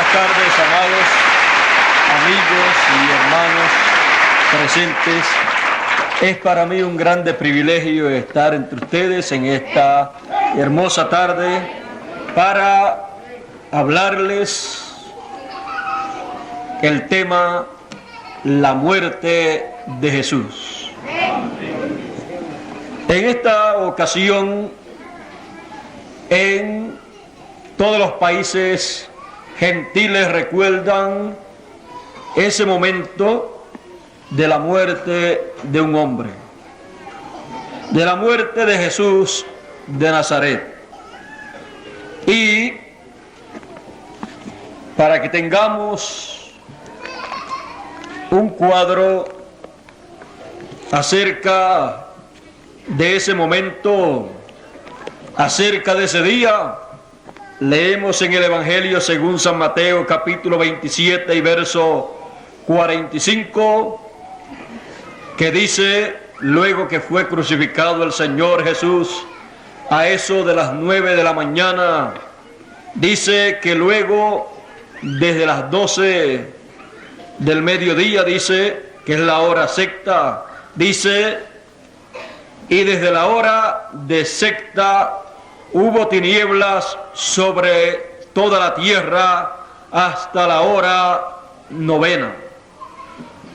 Buenas tardes, amados amigos y hermanos presentes. Es para mí un grande privilegio estar entre ustedes en esta hermosa tarde para hablarles el tema la muerte de Jesús. En esta ocasión, en todos los países gentiles recuerdan ese momento de la muerte de un hombre, de la muerte de Jesús de Nazaret. Y para que tengamos un cuadro acerca de ese momento, acerca de ese día, leemos en el Evangelio según San Mateo capítulo 27 y verso 45, que dice: luego que fue crucificado el Señor Jesús a eso de las 9 de la mañana, dice que luego desde las 12 del mediodía, dice que es la hora sexta, dice, y desde la hora de sexta hubo tinieblas sobre toda la tierra hasta la hora novena.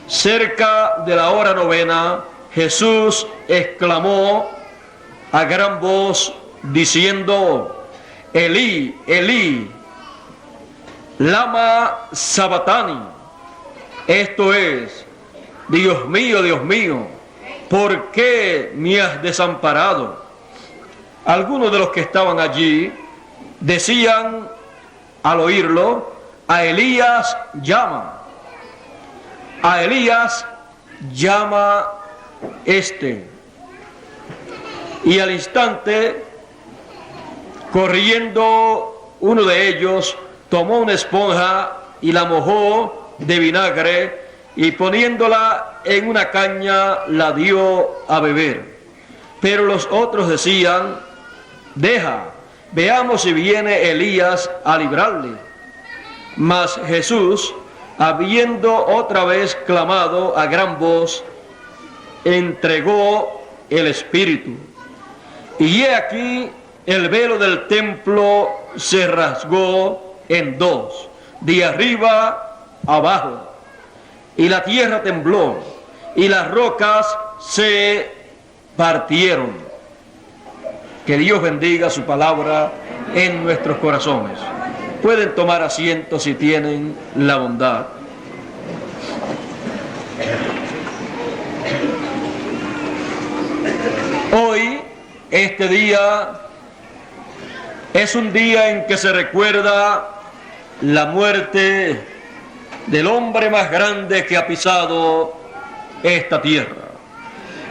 Cerca de la hora novena, Jesús exclamó a gran voz diciendo: Elí, Elí, lama sabatani. Esto es: Dios mío, ¿por qué me has desamparado? Algunos de los que estaban allí decían al oírlo: a Elías llama. A Elías llama este. Y al instante, corriendo uno de ellos, tomó una esponja y la mojó de vinagre y poniéndola en una caña la dio a beber. Pero los otros decían: deja, veamos si viene Elías a librarle. Mas Jesús, habiendo otra vez clamado a gran voz, entregó el Espíritu. Y he aquí el velo del templo se rasgó en dos, de arriba abajo, y la tierra tembló, y las rocas se partieron. Que Dios bendiga su palabra en nuestros corazones. Pueden tomar asiento si tienen la bondad. Hoy, este día, es un día en que se recuerda la muerte del hombre más grande que ha pisado esta tierra,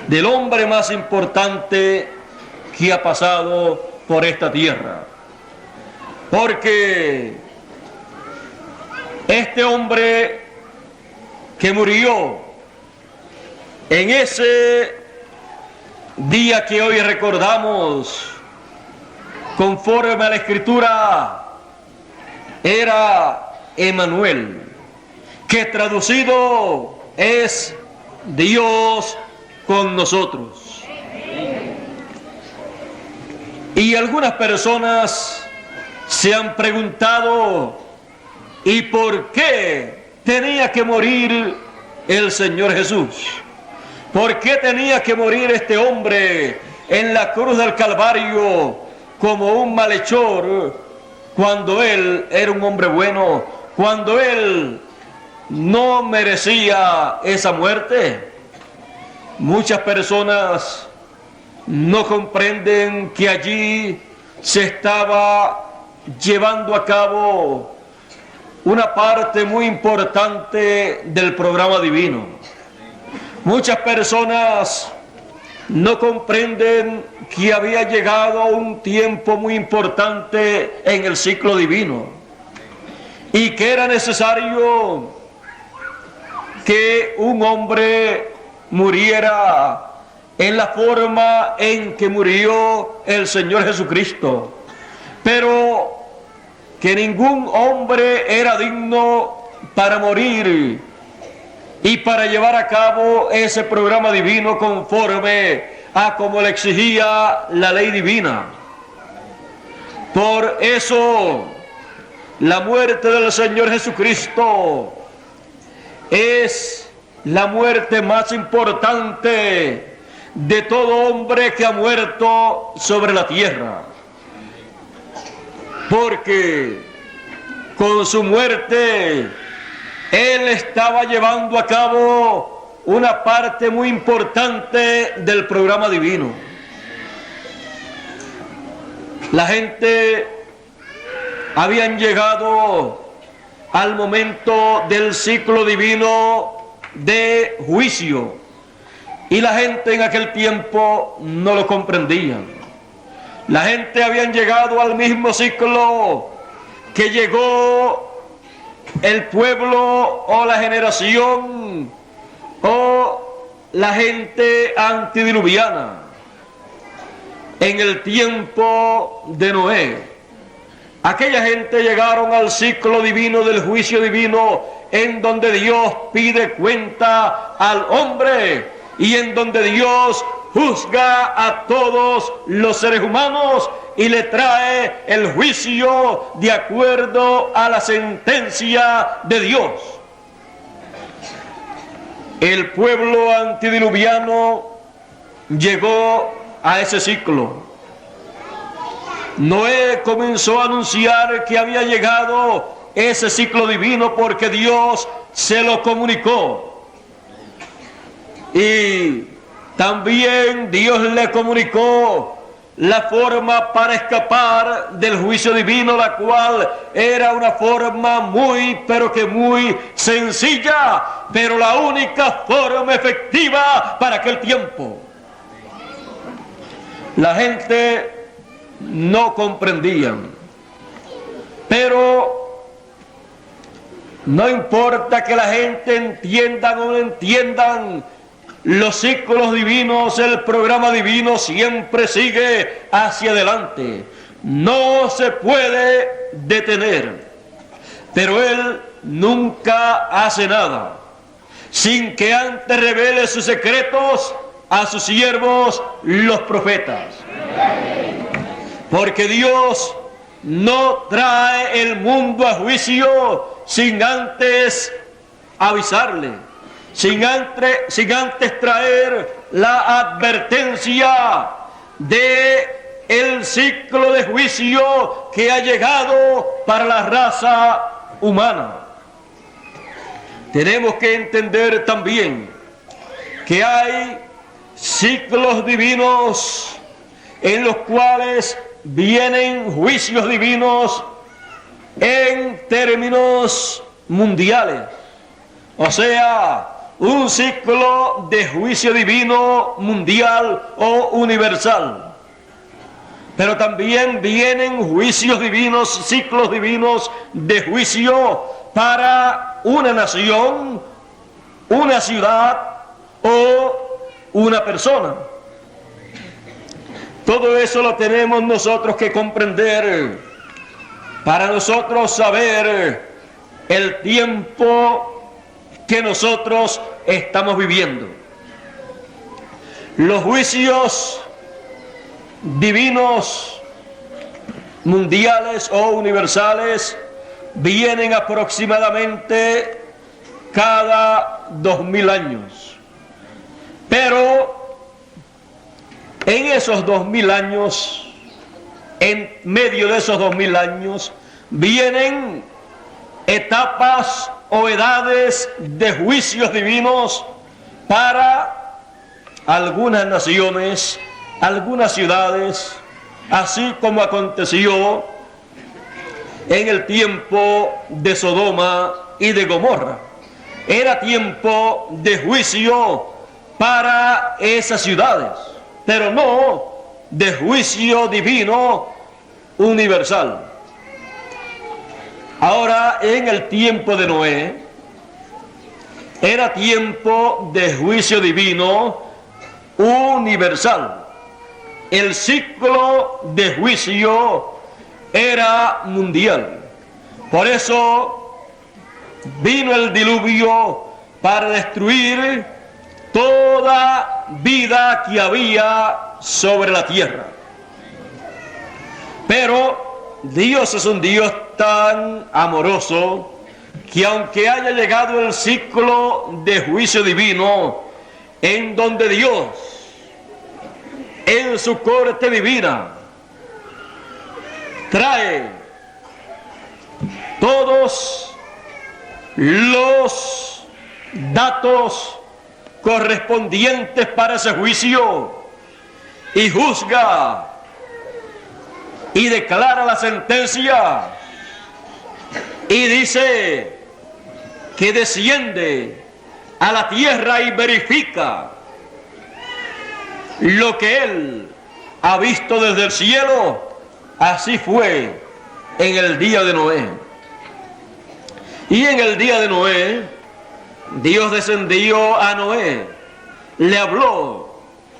del hombre más importante que ha pasado por esta tierra. Porque este hombre que murió en ese día que hoy recordamos, conforme a la Escritura, era Emmanuel, que traducido es Dios con nosotros. Y algunas personas se han preguntado: ¿y por qué tenía que morir el Señor Jesús? ¿Por qué tenía que morir este hombre en la cruz del Calvario como un malhechor, cuando él era un hombre bueno, cuando él no merecía esa muerte? Muchas personas no comprenden que allí se estaba llevando a cabo una parte muy importante del programa divino. Muchas personas no comprenden que había llegado un tiempo muy importante en el ciclo divino y que era necesario que un hombre muriera en la forma en que murió el Señor Jesucristo. Pero que ningún hombre era digno para morir y para llevar a cabo ese programa divino conforme a como le exigía la ley divina. Por eso, la muerte del Señor Jesucristo es la muerte más importante de todo hombre que ha muerto sobre la tierra. Porque con su muerte, Él estaba llevando a cabo una parte muy importante del programa divino. La gente habían llegado al momento del ciclo divino de juicio y la gente en aquel tiempo no lo comprendía. La gente habían llegado al mismo ciclo que llegó el pueblo o la generación o la gente antediluviana en el tiempo de Noé. Aquella gente llegaron al ciclo divino del juicio divino, en donde Dios pide cuenta al hombre y en donde Dios juzga a todos los seres humanos y le trae el juicio de acuerdo a la sentencia de Dios. El pueblo antediluviano llegó a ese ciclo. Noé comenzó a anunciar que había llegado ese ciclo divino porque Dios se lo comunicó. Y también Dios le comunicó la forma para escapar del juicio divino, la cual era una forma muy, pero que muy sencilla, pero la única forma efectiva para aquel tiempo. La gente no comprendía, pero no importa que la gente entienda o no entiendan los ciclos divinos, el programa divino siempre sigue hacia adelante, no se puede detener, pero Él nunca hace nada sin que antes revele sus secretos a sus siervos los profetas, porque Dios no trae el mundo a juicio sin antes avisarle, sin antes traer la advertencia de el ciclo de juicio que ha llegado para la raza humana. Tenemos que entender también que hay ciclos divinos en los cuales vienen juicios divinos en términos mundiales, o sea, un ciclo de juicio divino mundial o universal. Pero también vienen juicios divinos, ciclos divinos de juicio para una nación, una ciudad o una persona. Todo eso lo tenemos nosotros que comprender para nosotros saber el tiempo que nosotros estamos viviendo. Los juicios divinos mundiales o universales vienen aproximadamente cada 2000 años. Pero en esos 2000 años, en medio de esos 2000 años, vienen etapas o edades de juicios divinos para algunas naciones, algunas ciudades, así como aconteció en el tiempo de Sodoma y de Gomorra. Era tiempo de juicio para esas ciudades, pero no de juicio divino universal. Ahora, en el tiempo de Noé, era tiempo de juicio divino universal. El ciclo de juicio era mundial. Por eso vino el diluvio para destruir toda vida que había sobre la tierra. Pero Dios es un Dios tan amoroso que aunque haya llegado el ciclo de juicio divino, en donde Dios, en su corte divina, trae todos los datos correspondientes para ese juicio y juzga y declara la sentencia y dice que desciende a la tierra y verifica lo que él ha visto desde el cielo. Así fue en el día de Noé. Y en el día de Noé, Dios descendió a Noé, le habló,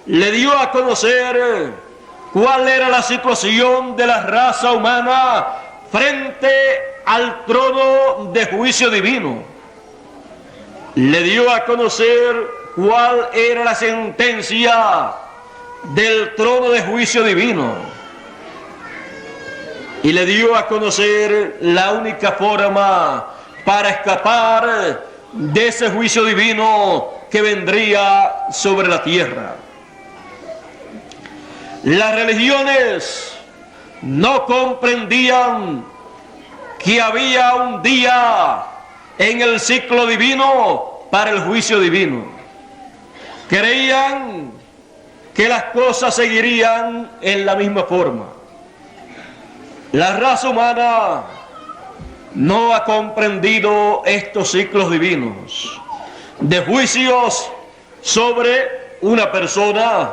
le dio a conocer cuál era la situación de la raza humana frente al trono de juicio divino. Le dio a conocer cuál era la sentencia del trono de juicio divino. Y le dio a conocer la única forma para escapar de ese juicio divino que vendría sobre la tierra. Las religiones no comprendían que había un día en el ciclo divino para el juicio divino. Creían que las cosas seguirían en la misma forma. La raza humana no ha comprendido estos ciclos divinos de juicios sobre una persona,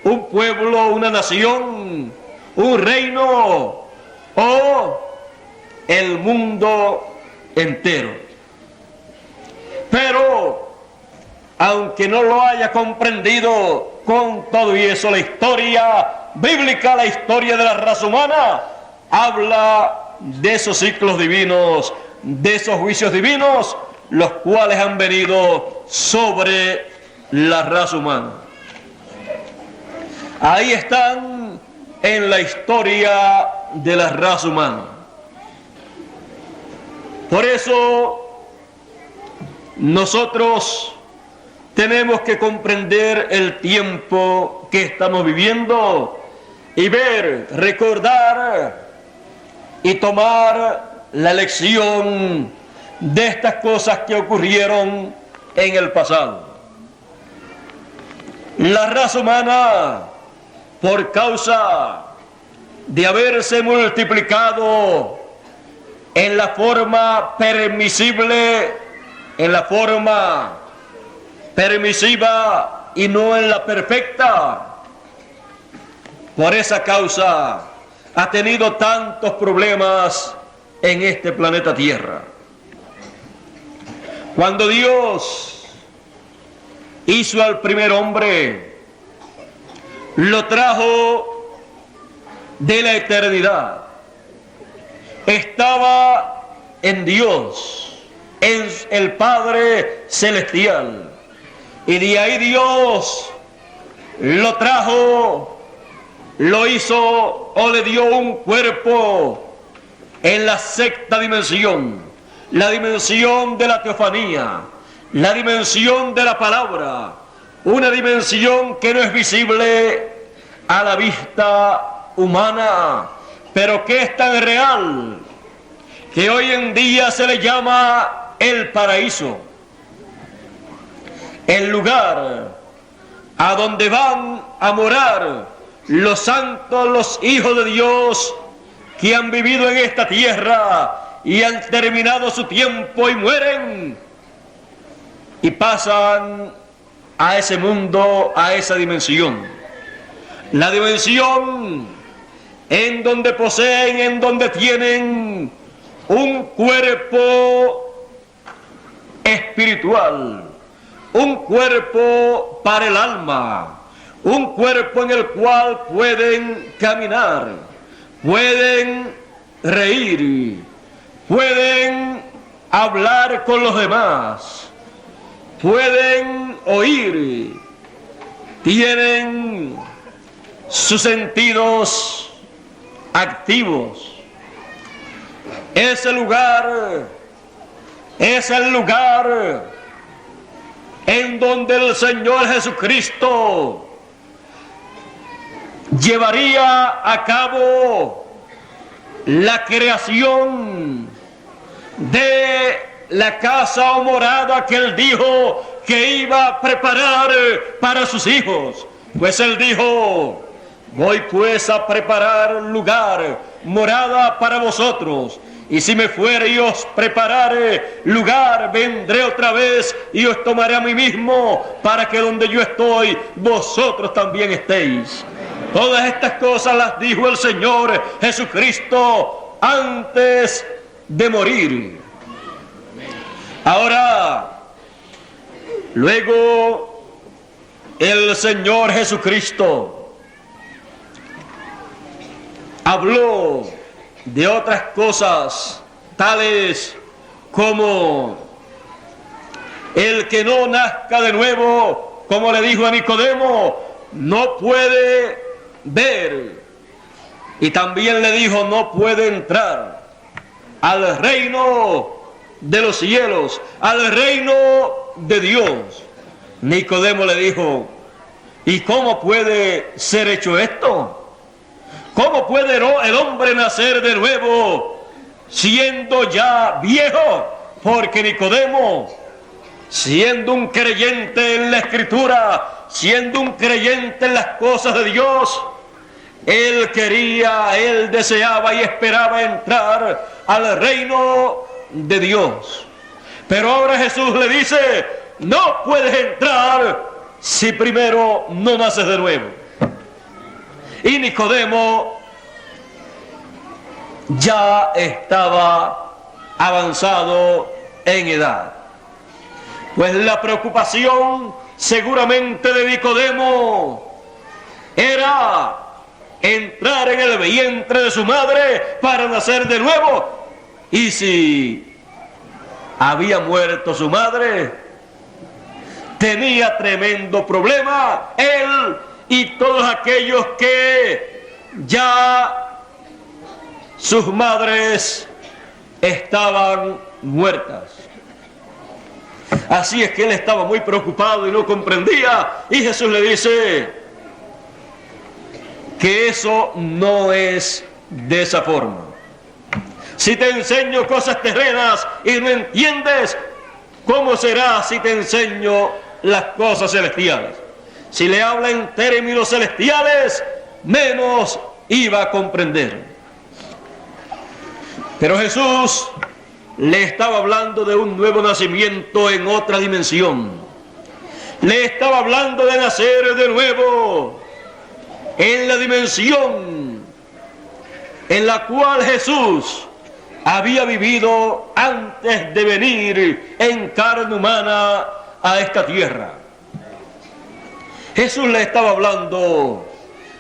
un pueblo, una nación, un reino o el mundo entero. Pero aunque no lo haya comprendido, con todo y eso la historia bíblica, la historia de la raza humana, habla de esos ciclos divinos, de esos juicios divinos, los cuales han venido sobre la raza humana. Ahí están en la historia de la raza humana. Por eso nosotros tenemos que comprender el tiempo que estamos viviendo y ver, recordar y tomar la lección de estas cosas que ocurrieron en el pasado. La raza humana, por causa de haberse multiplicado en la forma permisible, en la forma permisiva y no en la perfecta, por esa causa ha tenido tantos problemas en este planeta Tierra. Cuando Dios hizo al primer hombre, lo trajo de la eternidad. Estaba en Dios, en el Padre Celestial. Y de ahí Dios lo trajo, lo hizo o le dio un cuerpo en la sexta dimensión, la dimensión de la teofanía, la dimensión de la palabra, una dimensión que no es visible a la vista humana, pero que es tan real que hoy en día se le llama el paraíso, el lugar a donde van a morar los santos, los hijos de Dios que han vivido en esta tierra y han terminado su tiempo y mueren y pasan a ese mundo, a esa dimensión. La dimensión en donde poseen, en donde tienen un cuerpo espiritual, un cuerpo para el alma, un cuerpo en el cual pueden caminar, pueden reír, pueden hablar con los demás, pueden oír, tienen sus sentidos activos. Ese lugar es el lugar en donde el Señor Jesucristo llevaría a cabo la creación de la casa o morada que Él dijo que iba a preparar para sus hijos. Pues Él dijo: voy pues a preparar lugar, morada para vosotros. Y si me fuere y os preparare lugar, vendré otra vez y os tomaré a mí mismo, para que donde yo estoy, vosotros también estéis. Todas estas cosas las dijo el Señor Jesucristo antes de morir. Ahora, luego, el Señor Jesucristo habló de otras cosas, tales como el que no nazca de nuevo, como le dijo a Nicodemo, no puede ver. Y también le dijo: no puede entrar al reino de los cielos, al reino de Dios. Nicodemo le dijo: ¿y cómo puede ser hecho esto? ¿Cómo puede el hombre nacer de nuevo siendo ya viejo? Porque Nicodemo, siendo un creyente en la Escritura, siendo un creyente en las cosas de Dios, él quería, él deseaba y esperaba entrar al reino de Dios. Pero ahora Jesús le dice: no puedes entrar si primero no naces de nuevo. Y Nicodemo ya estaba avanzado en edad. Pues la preocupación seguramente de Nicodemo era entrar en el vientre de su madre para nacer de nuevo. Y si había muerto su madre, tenía tremendo problema él y todos aquellos que ya sus madres estaban muertas. Así es que él estaba muy preocupado y no comprendía. Y Jesús le dice que eso no es de esa forma. Si te enseño cosas terrenas y no entiendes, ¿cómo será si te enseño las cosas celestiales? Si le habla en términos celestiales, menos iba a comprender. Pero Jesús le estaba hablando de un nuevo nacimiento en otra dimensión. Le estaba hablando de nacer de nuevo en la dimensión en la cual Jesús había vivido antes de venir en carne humana a esta tierra. Jesús le estaba hablando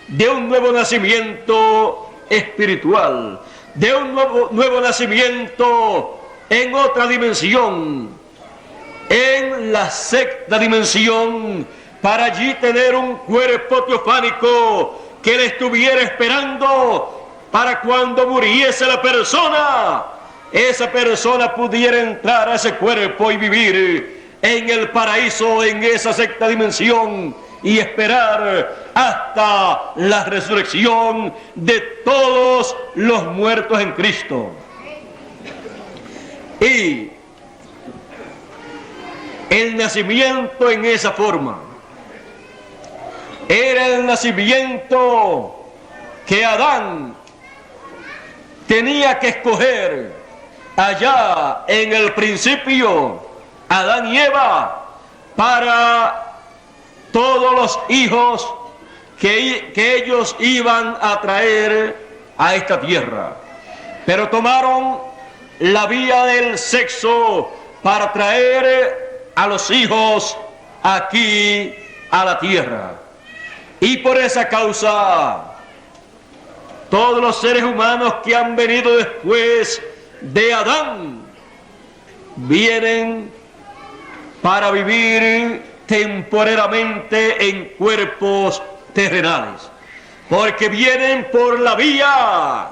de un nuevo nacimiento espiritual, de un nuevo nacimiento en otra dimensión, en la sexta dimensión, para allí tener un cuerpo teofánico que le estuviera esperando para cuando muriese la persona, esa persona pudiera entrar a ese cuerpo y vivir en el paraíso, en esa sexta dimensión, y esperar hasta la resurrección de todos los muertos en Cristo. Y el nacimiento en esa forma era el nacimiento que Adán tenía que escoger allá en el principio, Adán y Eva, para todos los hijos que ellos iban a traer a esta tierra. Pero tomaron la vía del sexo para traer a los hijos aquí a la tierra. Y por esa causa, todos los seres humanos que han venido después de Adán vienen para vivir temporalmente en cuerpos terrenales, porque vienen por la vía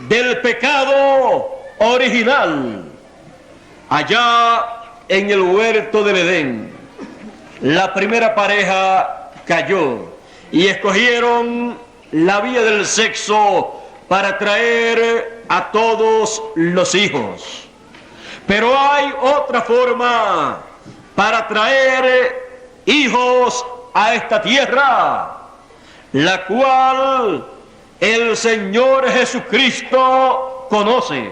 del pecado original. Allá en el huerto del Edén, la primera pareja cayó y escogieron la vía del sexo para traer a todos los hijos. Pero hay otra forma para traer hijos a esta tierra, la cual el Señor Jesucristo conoce.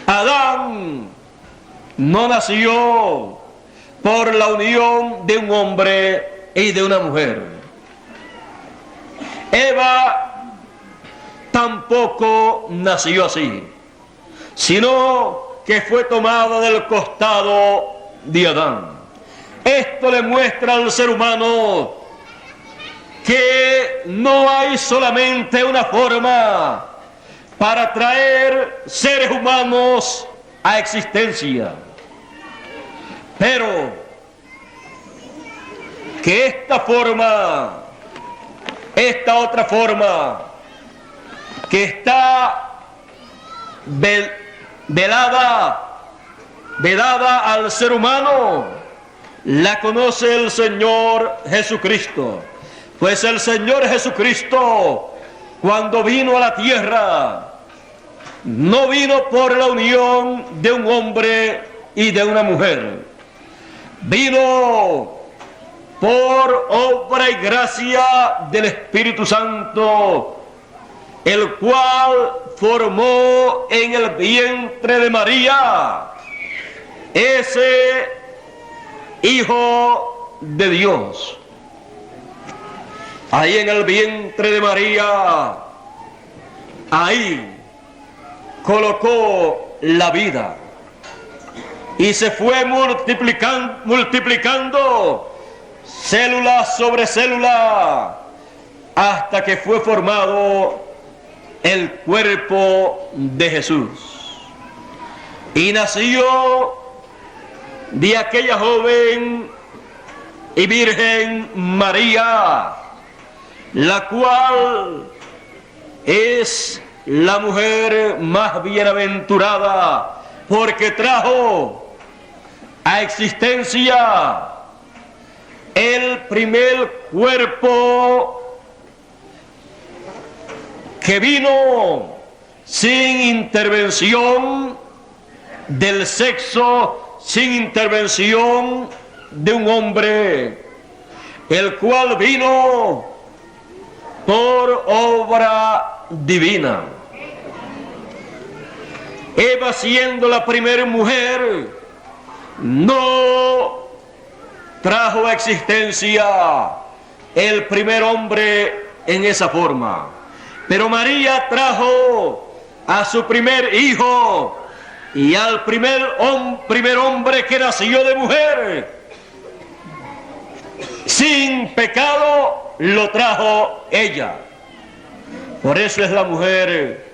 Adán no nació por la unión de un hombre y de una mujer. Eva tampoco nació así, sino que fue tomada del costado de Adán. Esto le muestra al ser humano que no hay solamente una forma para traer seres humanos a existencia, pero que esta otra forma que está vedada al ser humano, la conoce el Señor Jesucristo. Pues el Señor Jesucristo, cuando vino a la tierra, no vino por la unión de un hombre y de una mujer. Vino por obra y gracia del Espíritu Santo, el cual formó en el vientre de María ese Hijo de Dios. Ahí en el vientre de María, ahí colocó la vida y se fue multiplicando célula sobre célula hasta que fue formado el cuerpo de Jesús. Y nació de aquella joven y virgen María, la cual es la mujer más bienaventurada, porque trajo a existencia el primer cuerpo que vino sin intervención del sexo, sin intervención de un hombre, el cual vino por obra divina. Eva, siendo la primera mujer, no trajo a existencia el primer hombre en esa forma, pero María trajo a su primer hijo, y al primer hombre que nació de mujer sin pecado lo trajo ella. Por eso es la mujer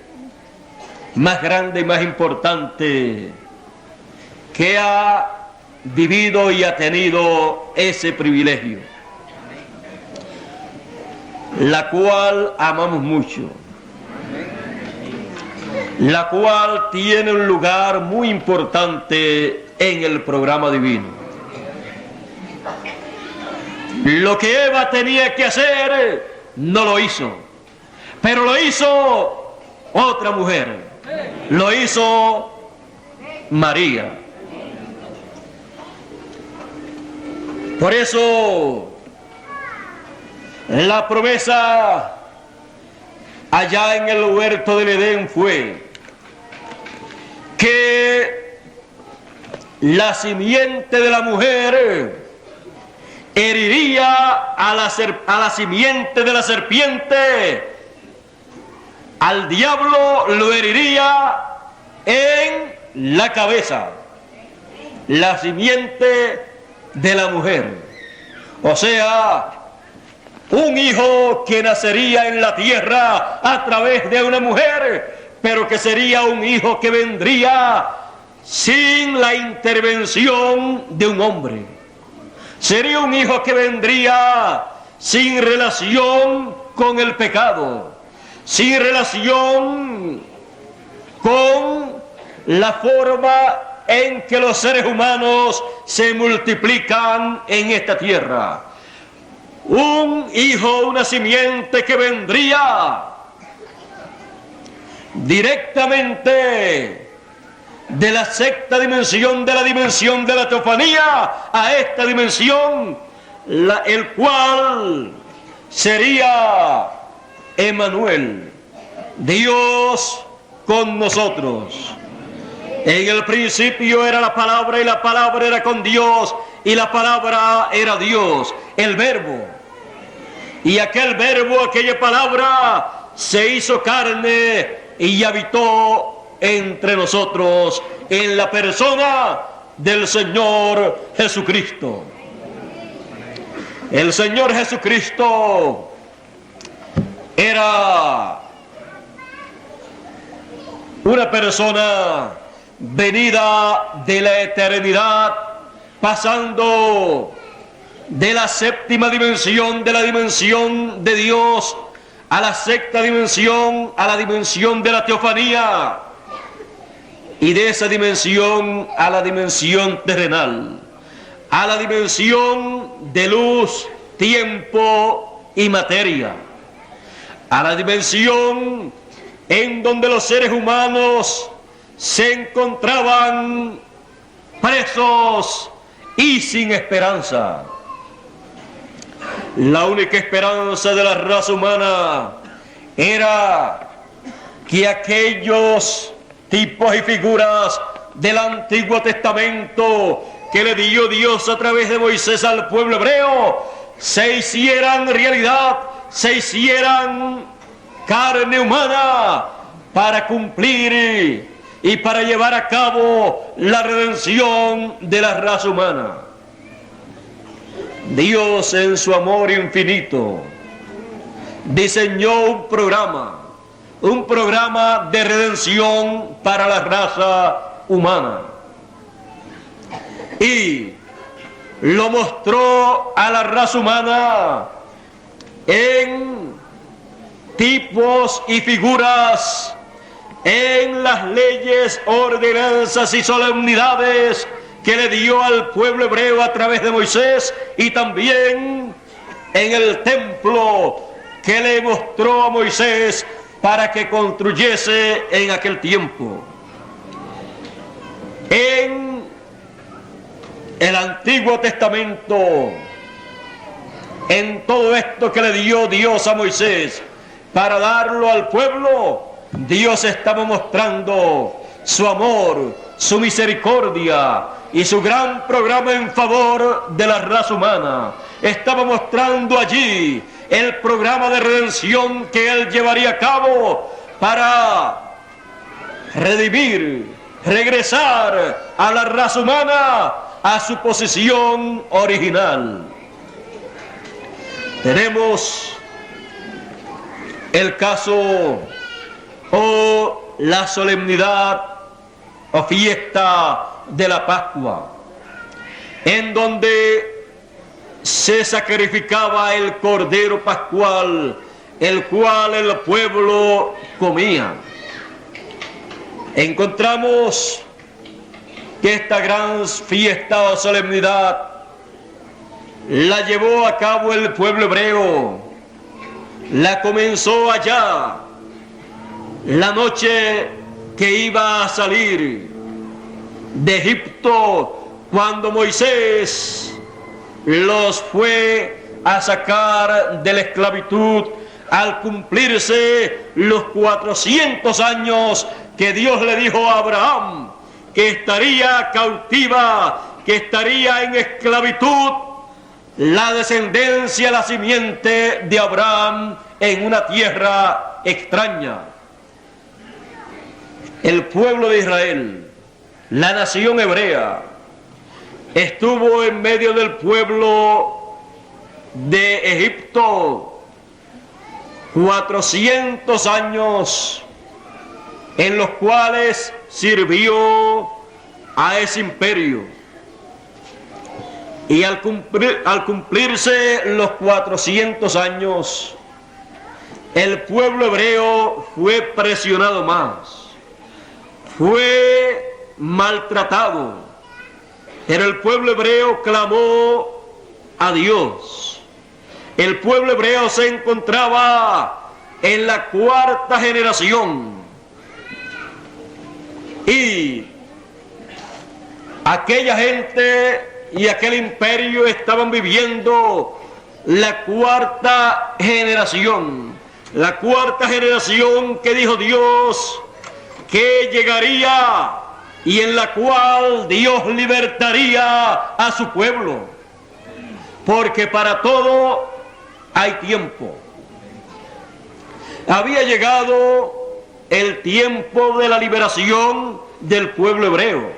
más grande y más importante que ha vivido y ha tenido ese privilegio, la cual amamos mucho, la cual tiene un lugar muy importante en el programa divino. Lo que Eva tenía que hacer no lo hizo, pero lo hizo otra mujer, lo hizo María. Por eso la promesa allá en el huerto del Edén fue que la simiente de la mujer heriría a la simiente de la serpiente, al diablo lo heriría en la cabeza, la simiente de la mujer. O sea, un hijo que nacería en la tierra a través de una mujer, pero que sería un hijo que vendría sin la intervención de un hombre. Sería un hijo que vendría sin relación con el pecado, sin relación con la forma en que los seres humanos se multiplican en esta tierra. Un hijo, una simiente que vendría directamente de la sexta dimensión, de la dimensión de la teofanía, a esta dimensión, el cual sería Emmanuel, Dios con nosotros. En el principio era la palabra, y la palabra era con Dios, y la palabra era Dios, el verbo. Y aquel verbo, aquella palabra, se hizo carne y habitó entre nosotros en la persona del Señor Jesucristo. El Señor Jesucristo era una persona venida de la eternidad, pasando de la séptima dimensión, de la dimensión de Dios, a la sexta dimensión, a la dimensión de la teofanía, y de esa dimensión a la dimensión terrenal, a la dimensión de luz, tiempo y materia, a la dimensión en donde los seres humanos se encontraban presos y sin esperanza. La única esperanza de la raza humana era que aquellos tipos y figuras del Antiguo Testamento que le dio Dios a través de Moisés al pueblo hebreo se hicieran realidad, se hicieran carne humana para cumplir y para llevar a cabo la redención de la raza humana. Dios, en su amor infinito, diseñó un programa de redención para la raza humana, y lo mostró a la raza humana en tipos y figuras, en las leyes, ordenanzas y solemnidades que le dio al pueblo hebreo a través de Moisés, y también en el templo que le mostró a Moisés para que construyese en aquel tiempo. En el Antiguo Testamento, en todo esto que le dio Dios a Moisés para darlo al pueblo, Dios estaba mostrando su amor, su misericordia y su gran programa en favor de la raza humana. Estaba mostrando allí el programa de redención que Él llevaría a cabo para redimir, regresar a la raza humana a su posición original. Tenemos el caso o la solemnidad o fiesta de la Pascua, en donde se sacrificaba el cordero pascual, el cual el pueblo comía. Encontramos que esta gran fiesta o solemnidad la llevó a cabo el pueblo hebreo, la comenzó allá, la noche que iba a salir de Egipto, cuando Moisés los fue a sacar de la esclavitud, al cumplirse los 400 años que Dios le dijo a Abraham que estaría cautiva, que estaría en esclavitud la descendencia, la simiente de Abraham en una tierra extraña. El pueblo de Israel, la nación hebrea, estuvo en medio del pueblo de Egipto 400 años en los cuales sirvió a ese imperio. Y al cumplirse los 400 años, el pueblo hebreo fue presionado más, fue maltratado, pero el pueblo hebreo clamó a Dios. El pueblo hebreo se encontraba en la 4ª generación y aquella gente y aquel imperio estaban viviendo la 4ª generación. La 4ª generación que dijo Dios que llegaría y en la cual Dios libertaría a su pueblo. Porque para todo hay tiempo. Había llegado el tiempo de la liberación del pueblo hebreo.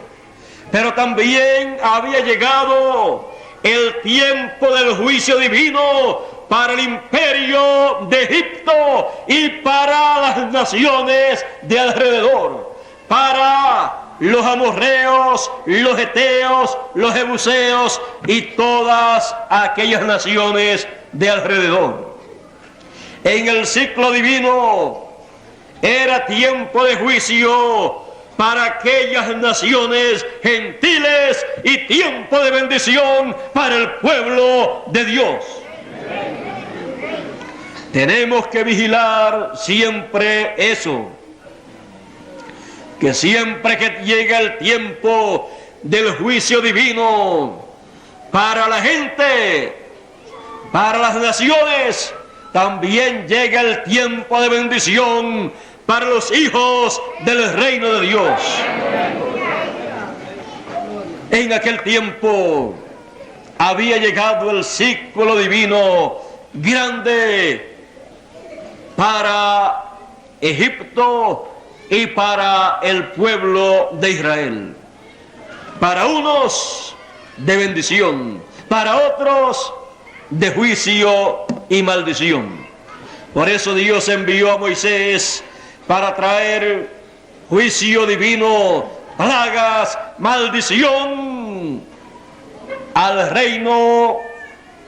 Pero también había llegado el tiempo del juicio divino para el imperio de Egipto y para las naciones de alrededor, para los amorreos, los heteos, los jebuseos y todas aquellas naciones de alrededor. En el ciclo divino era tiempo de juicio para aquellas naciones gentiles y tiempo de bendición para el pueblo de Dios. Tenemos que vigilar siempre eso, que siempre que llega el tiempo del juicio divino para la gente, para las naciones, también llega el tiempo de bendición para los hijos del reino de Dios. En aquel tiempo había llegado el ciclo divino grande para Egipto y para el pueblo de Israel. Para unos de bendición, para otros de juicio y maldición. Por eso Dios envió a Moisés para traer juicio divino, plagas, maldición al reino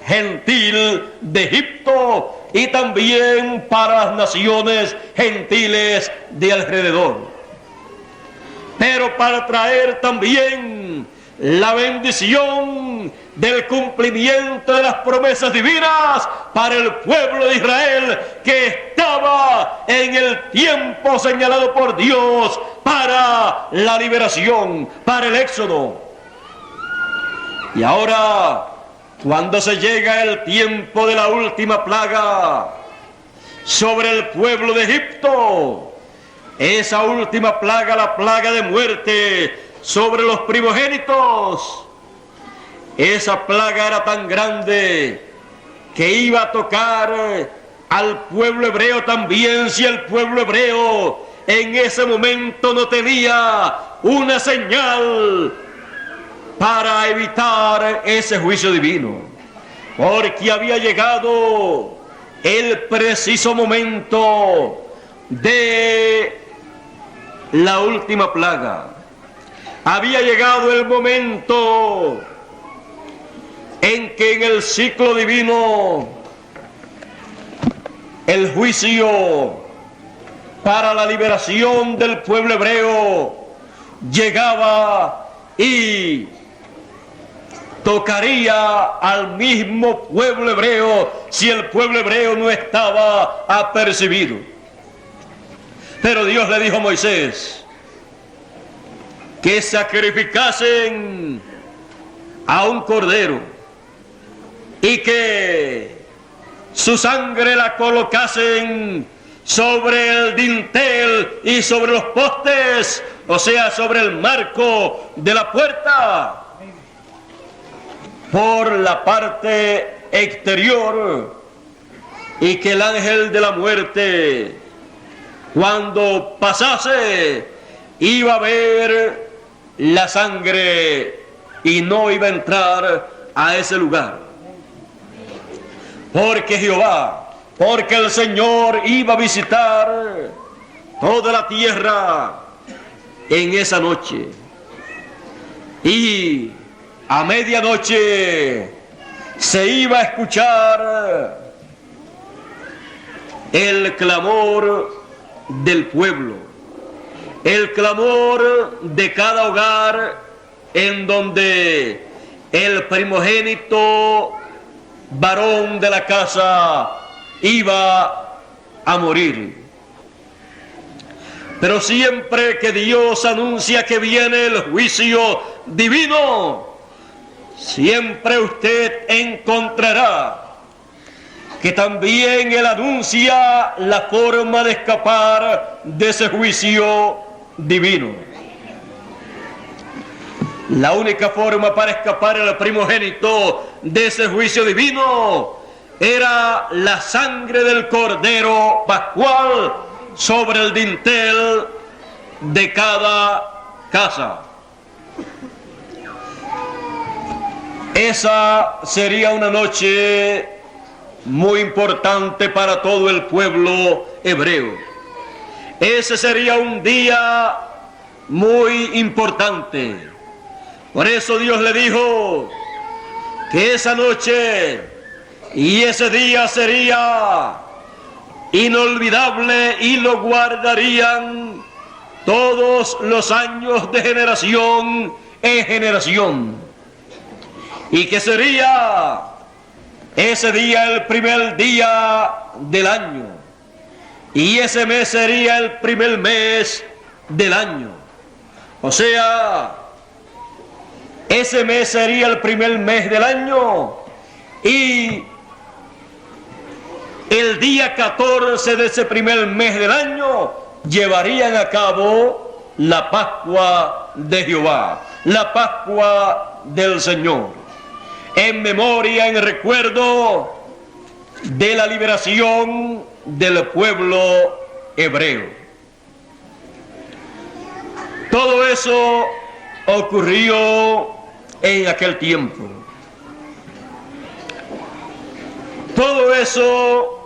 gentil de Egipto y también para las naciones gentiles de alrededor. Pero para traer también la bendición del cumplimiento de las promesas divinas para el pueblo de Israel que estaba en el tiempo señalado por Dios para la liberación, para el éxodo. Y ahora, cuando se llega el tiempo de la última plaga sobre el pueblo de Egipto, esa última plaga, la plaga de muerte sobre los primogénitos, esa plaga era tan grande que iba a tocar al pueblo hebreo también, si el pueblo hebreo en ese momento no tenía una señal para evitar ese juicio divino, porque había llegado el preciso momento de la última plaga. Había llegado el momento en que en el ciclo divino el juicio para la liberación del pueblo hebreo llegaba y tocaría al mismo pueblo hebreo si el pueblo hebreo no estaba apercibido. Pero Dios le dijo a Moisés que sacrificasen a un cordero y que su sangre la colocasen sobre el dintel y sobre los postes, o sea, sobre el marco de la puerta, por la parte exterior, y que el ángel de la muerte, cuando pasase, iba a ver la sangre y no iba a entrar a ese lugar. Porque Jehová, porque el Señor iba a visitar toda la tierra en esa noche. Y a medianoche se iba a escuchar el clamor del pueblo, el clamor de cada hogar en donde el primogénito varón de la casa iba a morir. Pero siempre que Dios anuncia que viene el juicio divino, siempre usted encontrará que también Él anuncia la forma de escapar de ese juicio divino. La única forma para escapar al primogénito de ese juicio divino era la sangre del Cordero Pascual sobre el dintel de cada casa. Esa sería una noche muy importante para todo el pueblo hebreo. Ese sería un día muy importante. Por eso Dios le dijo que esa noche y ese día sería inolvidable y lo guardarían todos los años de generación en generación. Y que sería ese día el primer día del año. Y ese mes sería el primer mes del año. O sea, ese mes sería el primer mes del año. Y el día 14 de ese primer mes del año llevarían a cabo la Pascua de Jehová, la Pascua del Señor, en memoria, en recuerdo de la liberación del pueblo hebreo. Todo eso ocurrió en aquel tiempo. Todo eso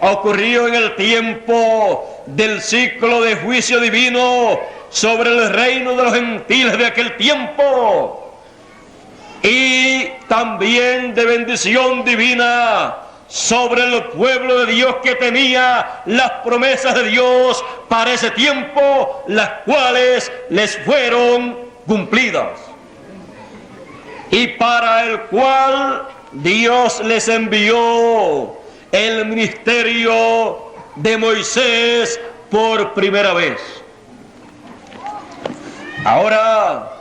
ocurrió en el tiempo del ciclo de juicio divino sobre el reino de los gentiles de aquel tiempo, y también de bendición divina sobre el pueblo de Dios que tenía las promesas de Dios para ese tiempo, las cuales les fueron cumplidas, y para el cual Dios les envió el ministerio de Moisés por primera vez. Ahora,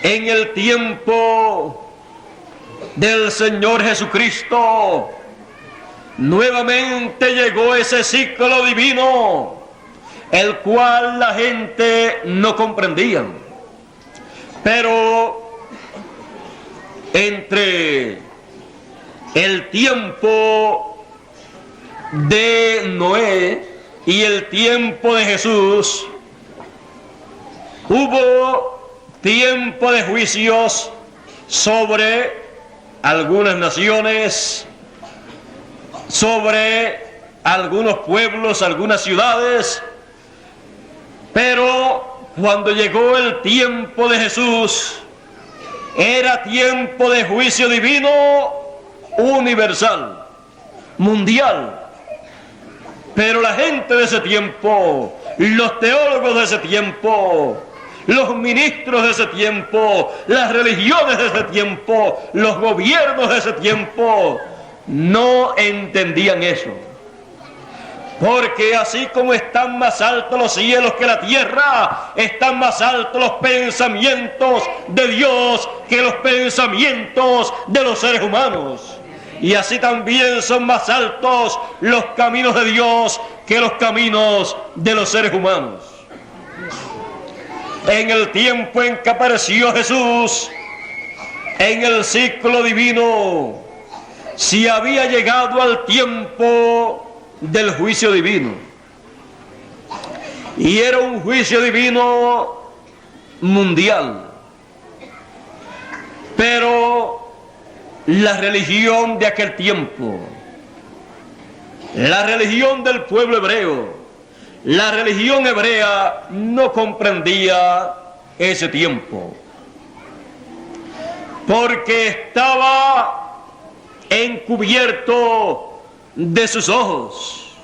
en el tiempo del Señor Jesucristo, nuevamente llegó ese ciclo divino, el cual la gente no comprendía. Pero entre el tiempo de Noé y el tiempo de Jesús, hubo tiempo de juicios sobre algunas naciones, sobre algunos pueblos, algunas ciudades, pero cuando llegó el tiempo de Jesús, era tiempo de juicio divino universal, mundial. Pero la gente de ese tiempo, los teólogos de ese tiempo, los ministros de ese tiempo, las religiones de ese tiempo, los gobiernos de ese tiempo, no entendían eso. Porque así como están más altos los cielos que la tierra, están más altos los pensamientos de Dios que los pensamientos de los seres humanos. Y así también son más altos los caminos de Dios que los caminos de los seres humanos. En el tiempo en que apareció Jesús, en el ciclo divino, se había llegado al tiempo del juicio divino. Y era un juicio divino mundial. Pero la religión de aquel tiempo, la religión del pueblo hebreo, la religión hebrea no comprendía ese tiempo, porque estaba encubierto de sus ojos,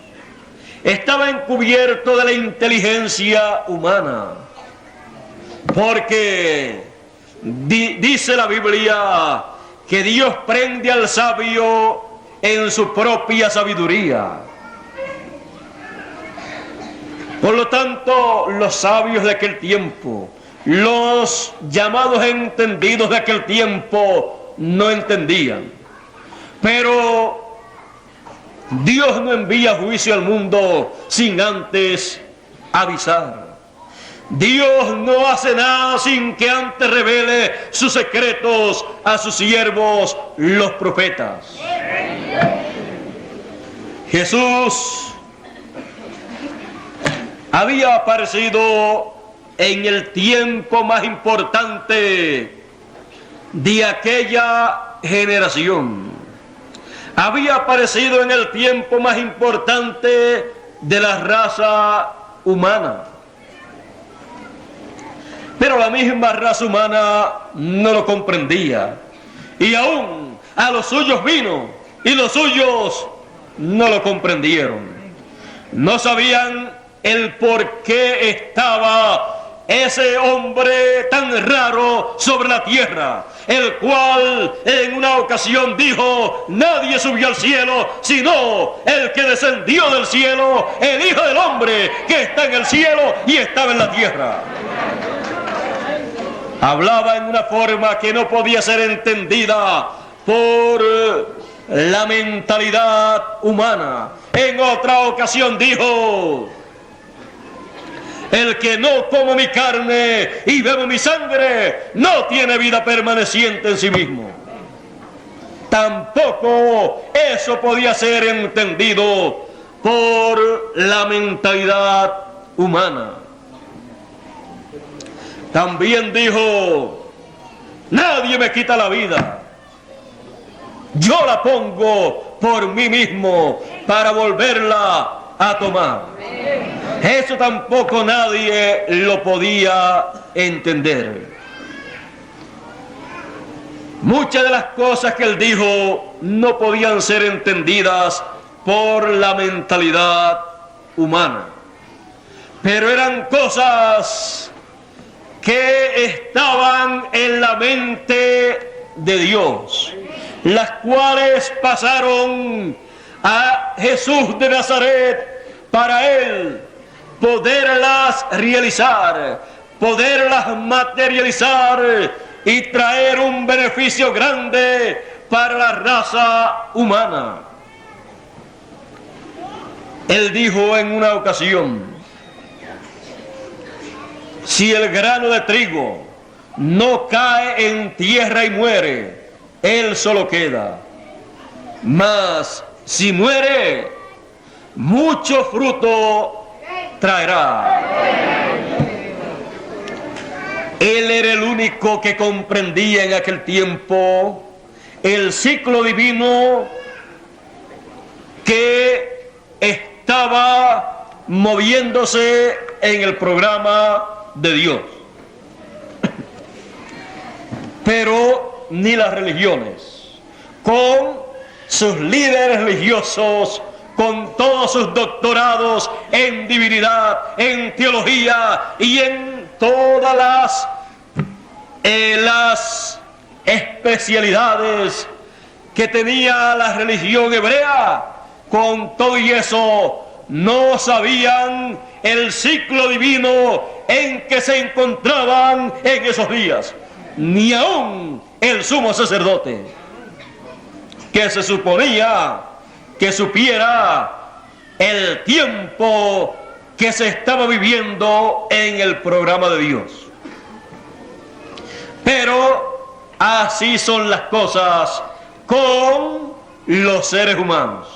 estaba encubierto de la inteligencia humana, porque dice la Biblia que Dios prende al sabio en su propia sabiduría. Por lo tanto, los sabios de aquel tiempo, los llamados entendidos de aquel tiempo, no entendían. Pero Dios no envía juicio al mundo sin antes avisar. Dios no hace nada sin que antes revele sus secretos a sus siervos, los profetas. Jesús había aparecido en el tiempo más importante de aquella generación. Había aparecido en el tiempo más importante de la raza humana. Pero la misma raza humana no lo comprendía. Y aún a los suyos vino y los suyos no lo comprendieron. No sabían el por qué estaba ese hombre tan raro sobre la tierra, el cual en una ocasión dijo: nadie subió al cielo sino el que descendió del cielo, el Hijo del Hombre que está en el cielo y estaba en la tierra. Hablaba en una forma que no podía ser entendida por la mentalidad humana. En otra ocasión dijo: el que no come mi carne y bebe mi sangre no tiene vida permaneciente en sí mismo. Tampoco eso podía ser entendido por la mentalidad humana. También dijo: nadie me quita la vida, yo la pongo por mí mismo para volverla a tomar. Eso tampoco nadie lo podía entender. Muchas de las cosas que él dijo no podían ser entendidas por la mentalidad humana, pero eran cosas que estaban en la mente de Dios, las cuales pasaron a Jesús de Nazaret para él poderlas realizar, poderlas materializar y traer un beneficio grande para la raza humana. Él dijo en una ocasión: si el grano de trigo no cae en tierra y muere, él solo queda. Mas si muere, mucho fruto traerá. Él era el único que comprendía en aquel tiempo el ciclo divino que estaba moviéndose en el programa de Dios. Pero ni las religiones, con sus líderes religiosos, con todos sus doctorados en divinidad, en teología y en todas las especialidades que tenía la religión hebrea, con todo y eso no sabían el ciclo divino en que se encontraban en esos días, ni aún el sumo sacerdote, que se suponía que supiera el tiempo que se estaba viviendo en el programa de Dios. Pero así son las cosas con los seres humanos,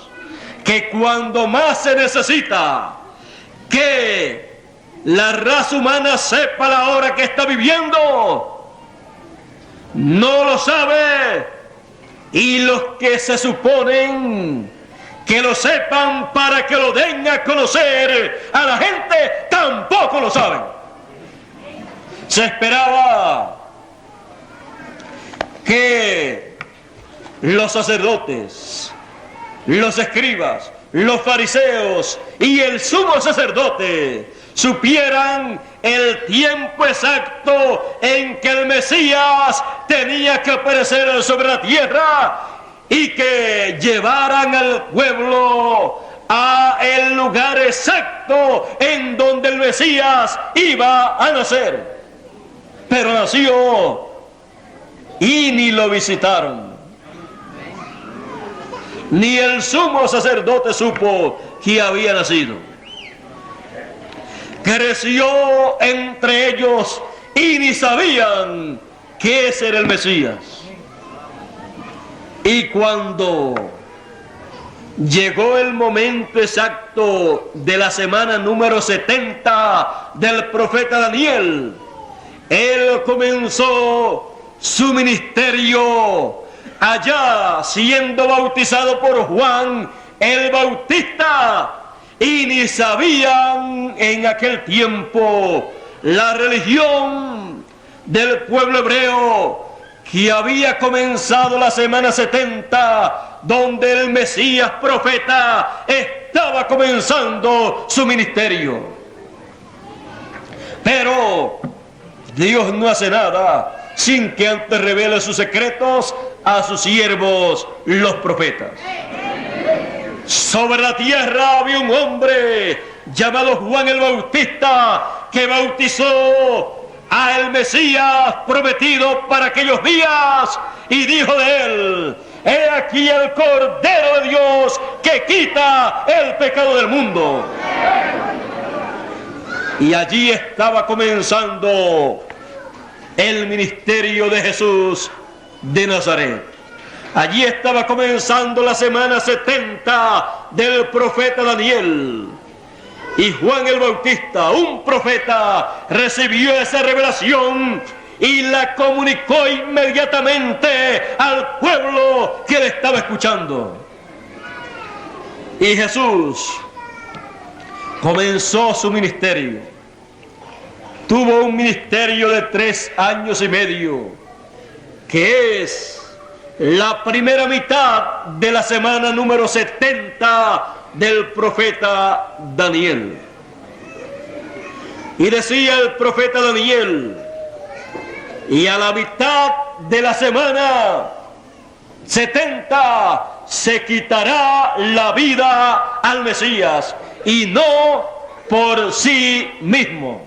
que cuando más se necesita que la raza humana sepa la hora que está viviendo, no lo sabe, y los que se suponen que lo sepan para que lo den a conocer a la gente, tampoco lo saben. Se esperaba que los sacerdotes, los escribas, los fariseos y el sumo sacerdote supieran el tiempo exacto en que el Mesías tenía que aparecer sobre la tierra y que llevaran al pueblo a el lugar exacto en donde el Mesías iba a nacer. Pero nació y ni lo visitaron. Ni el sumo sacerdote supo que había nacido. Creció entre ellos y ni sabían que ese era el Mesías. Y cuando llegó el momento exacto de la semana número 70 del profeta Daniel, él comenzó su ministerio allá, siendo bautizado por Juan el Bautista, y ni sabían en aquel tiempo la religión del pueblo hebreo que había comenzado la semana 70, donde el Mesías profeta estaba comenzando su ministerio. Pero Dios no hace nada sin que antes revele sus secretos a sus siervos, los profetas. Sobre la tierra había un hombre llamado Juan el Bautista, que bautizó al Mesías prometido para aquellos días, y dijo de él: he aquí el Cordero de Dios que quita el pecado del mundo. Y allí estaba comenzando el ministerio de Jesús de Nazaret. Allí estaba comenzando la semana 70 del profeta Daniel. Y Juan el Bautista, un profeta, recibió esa revelación y la comunicó inmediatamente al pueblo que le estaba escuchando. Y Jesús comenzó su ministerio. Tuvo un ministerio de 3 años y medio, que es la primera mitad de la semana número 70 del profeta Daniel. Y decía el profeta Daniel: y a la mitad de la semana 70 se quitará la vida al Mesías, y no por sí mismo,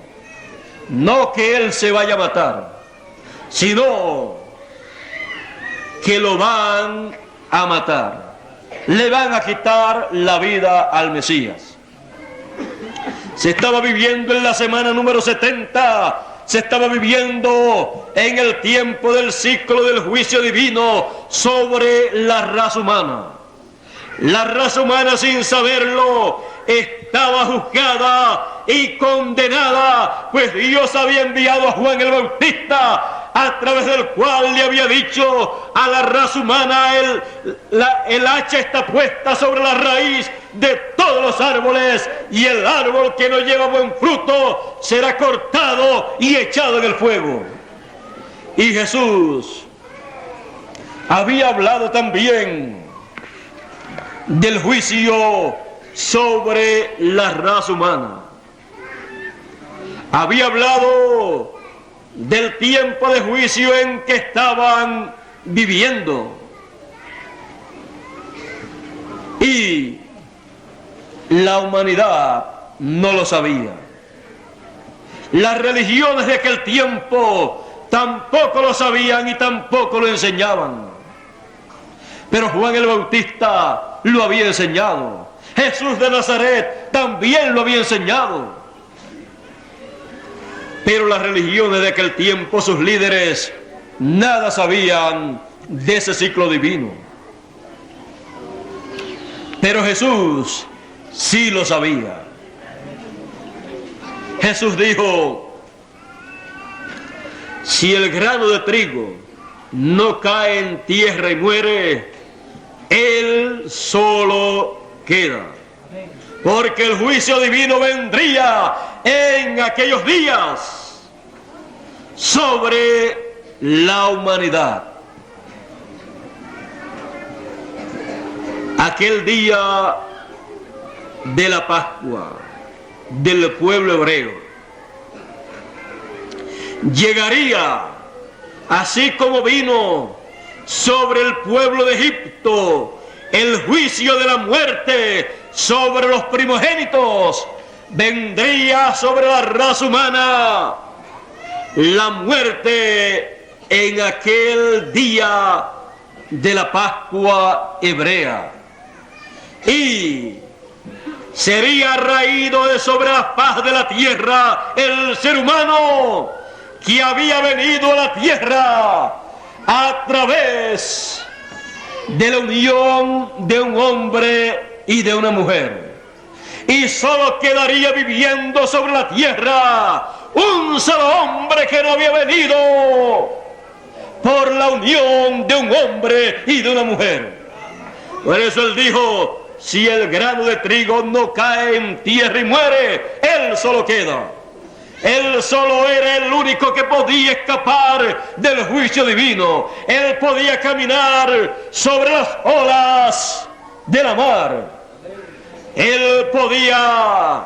no que él se vaya a matar, sino que lo van a matar, le van a quitar la vida al Mesías. Se estaba viviendo en la semana número 70, se estaba viviendo en el tiempo del ciclo del juicio divino sobre la raza humana. La raza humana, sin saberlo, estaba juzgada y condenada, pues Dios había enviado a Juan el Bautista, a través del cual le había dicho a la raza humana: el hacha está puesta sobre la raíz de todos los árboles, y el árbol que no lleva buen fruto será cortado y echado en el fuego. Y Jesús había hablado también del juicio sobre la raza humana. Había hablado del tiempo de juicio en que estaban viviendo. Y la humanidad no lo sabía. Las religiones de aquel tiempo tampoco lo sabían y tampoco lo enseñaban. Pero Juan el Bautista lo había enseñado. Jesús de Nazaret también lo había enseñado. Pero las religiones de aquel tiempo, sus líderes, nada sabían de ese ciclo divino. Pero Jesús sí lo sabía. Jesús dijo: si el grano de trigo no cae en tierra y muere, él solo queda. Porque el juicio divino vendría en aquellos días sobre la humanidad. Aquel día de la Pascua del pueblo hebreo llegaría así como vino sobre el pueblo de Egipto el juicio de la muerte sobre los primogénitos, vendría sobre la raza humana la muerte en aquel día de la Pascua hebrea, y sería raído de sobre la faz de la tierra el ser humano que había venido a la tierra a través de la unión de un hombre y de una mujer, y solo quedaría viviendo sobre la tierra un solo hombre que no había venido por la unión de un hombre y de una mujer. Por eso él dijo: si el grano de trigo no cae en tierra y muere, él solo queda. Él solo era el único que podía escapar del juicio divino. Él podía caminar sobre las olas de la mar. Él podía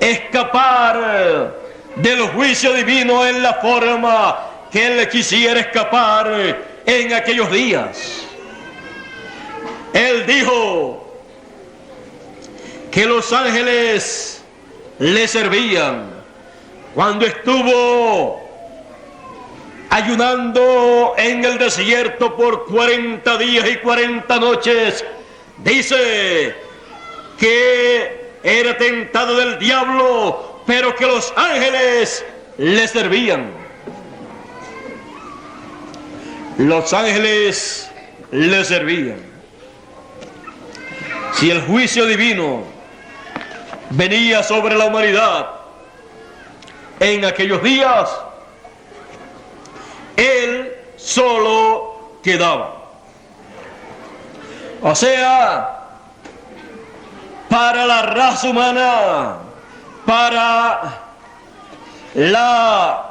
escapar del juicio divino en la forma que él quisiera escapar en aquellos días. Él dijo que los ángeles le servían. Cuando estuvo ayunando en el desierto por 40 días y 40 noches, dice que era tentado del diablo, pero que los ángeles le servían. Los ángeles le servían. Si el juicio divino venía sobre la humanidad en aquellos días, él solo quedaba. O sea, para la raza humana, para la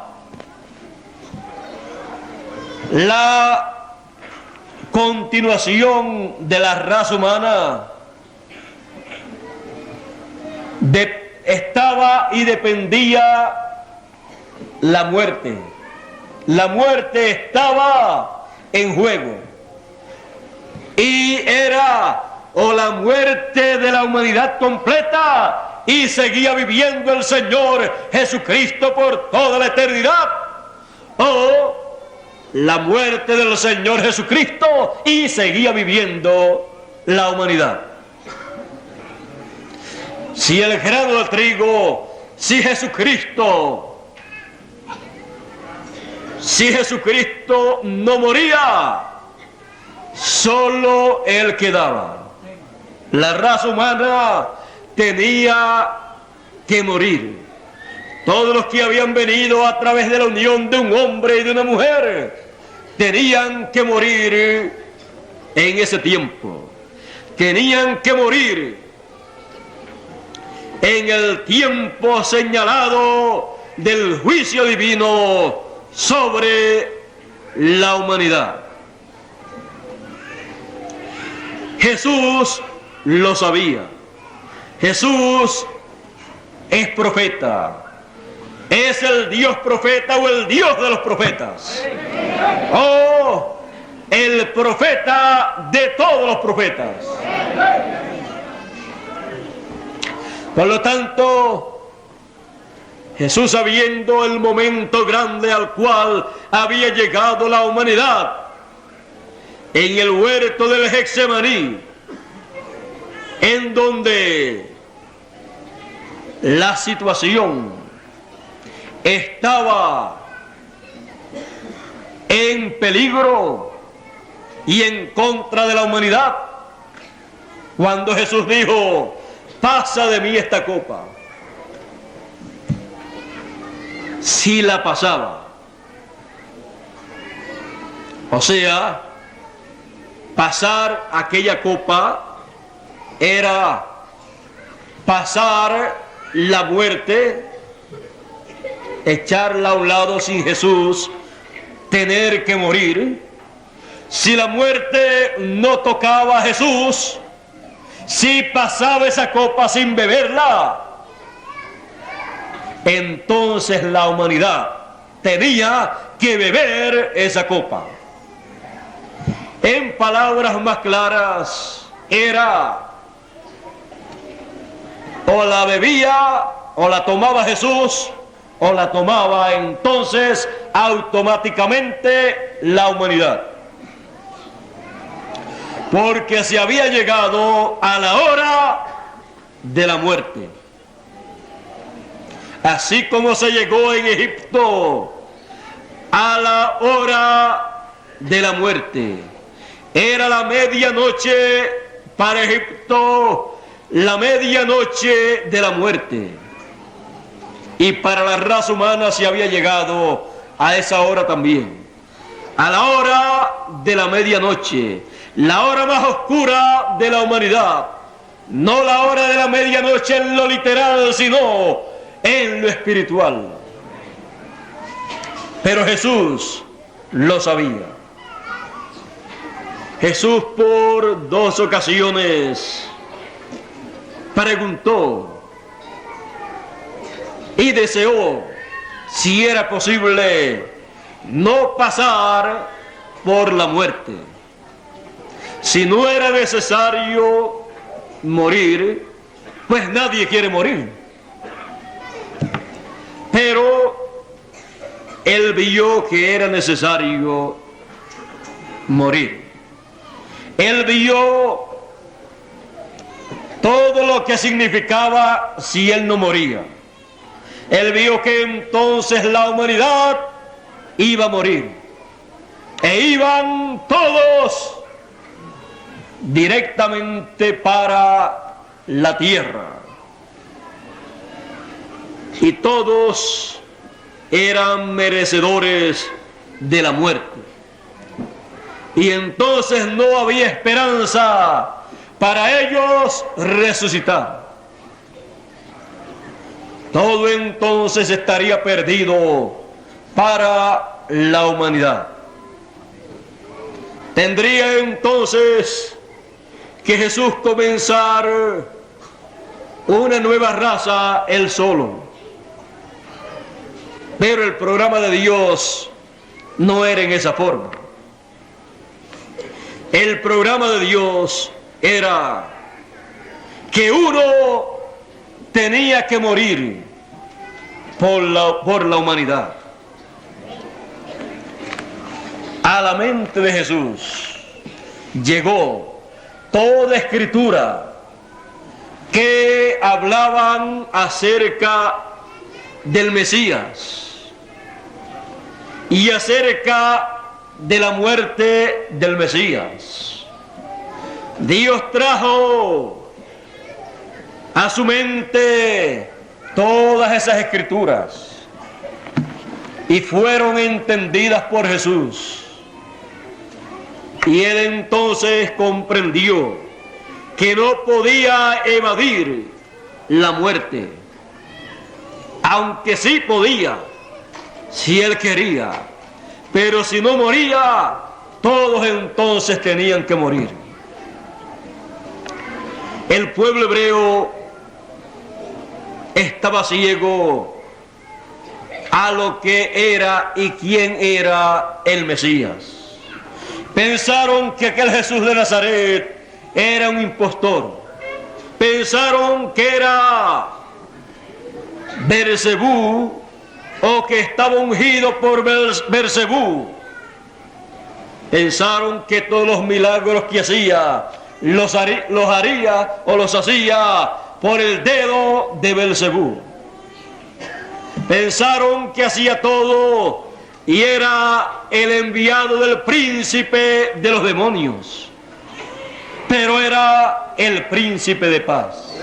continuación de la raza humana, estaba y dependía la muerte. La muerte estaba en juego, y era o la muerte de la humanidad completa, y seguía viviendo el Señor Jesucristo por toda la eternidad, o la muerte del Señor Jesucristo y seguía viviendo la humanidad. Si el grano de trigo, si Jesucristo no moría, solo él quedaba. La raza humana tenía que morir. Todos los que habían venido a través de la unión de un hombre y de una mujer tenían que morir en ese tiempo. Tenían que morir en el tiempo señalado del juicio divino sobre la humanidad. Jesús lo sabía. Jesús es profeta. Es el Dios profeta o el Dios de los profetas. O el profeta de todos los profetas. Por lo tanto, Jesús, sabiendo el momento grande al cual había llegado la humanidad, en el huerto del Getsemaní, en donde la situación estaba en peligro y en contra de la humanidad, cuando Jesús dijo: pasa de mí esta copa. Si la pasaba, o sea, pasar aquella copa era pasar la muerte, echarla a un lado sin Jesús, tener que morir. Si la muerte no tocaba a Jesús, si pasaba esa copa sin beberla, entonces la humanidad tenía que beber esa copa. En palabras más claras, era o la bebía o la tomaba Jesús, o la tomaba entonces automáticamente la humanidad, porque se había llegado a la hora de la muerte. Así como se llegó en Egipto a la hora de la muerte, era la medianoche para Egipto, la medianoche de la muerte. Y para la raza humana se había llegado a esa hora también, a la hora de la medianoche, la hora más oscura de la humanidad. No la hora de la medianoche en lo literal, sino en lo espiritual. Pero Jesús lo sabía. Jesús por 2 ocasiones preguntó y deseó, si era posible, no pasar por la muerte. Si no era necesario morir, pues nadie quiere morir. Pero él vio que era necesario morir. Él vio todo lo que significaba si él no moría. Él vio que entonces la humanidad iba a morir. E iban todos directamente para la tierra. Y todos eran merecedores de la muerte. Y entonces no había esperanza para ellos resucitar. Todo entonces estaría perdido para la humanidad. Tendría entonces que Jesús comenzar una nueva raza él solo. Pero el programa de Dios no era en esa forma. El programa de Dios era que uno tenía que morir por la humanidad. A la mente de Jesús llegó toda escritura que hablaban acerca del Mesías y acerca de la muerte del Mesías. Dios trajo a su mente todas esas escrituras y fueron entendidas por Jesús. Y él entonces comprendió que no podía evadir la muerte, aunque sí podía, si él quería, pero si no moría, todos entonces tenían que morir. El pueblo hebreo estaba ciego a lo que era y quién era el Mesías. Pensaron que aquel Jesús de Nazaret era un impostor. Pensaron que era Beelzebú o que estaba ungido por Beelzebú. Pensaron que todos los milagros que hacía los haría o los hacía por el dedo de Beelzebú. Pensaron que hacía todo y era el enviado del príncipe de los demonios, pero era el príncipe de paz.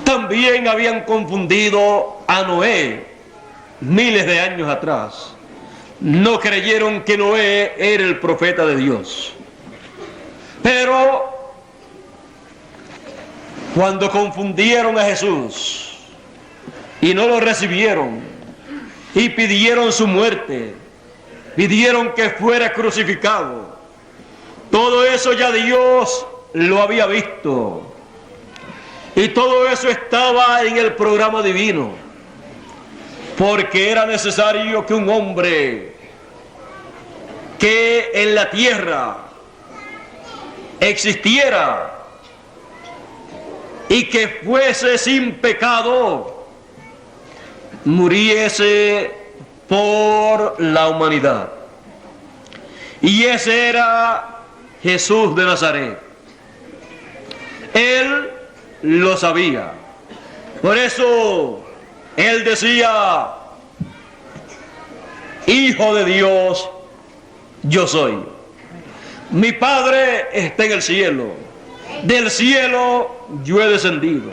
También habían confundido a Noé miles de años atrás. No creyeron que Noé era el profeta de Dios. cuando confundieron a Jesús y no lo recibieron y pidieron su muerte, pidieron que fuera crucificado, todo eso ya Dios lo había visto y todo eso estaba en el programa divino, porque era necesario que un hombre que en la tierra existiera y que fuese sin pecado, muriese por la humanidad. Y ese era Jesús de Nazaret. Él lo sabía. Por eso él decía: Hijo de Dios yo soy. Mi Padre está en el cielo. Del cielo yo he descendido.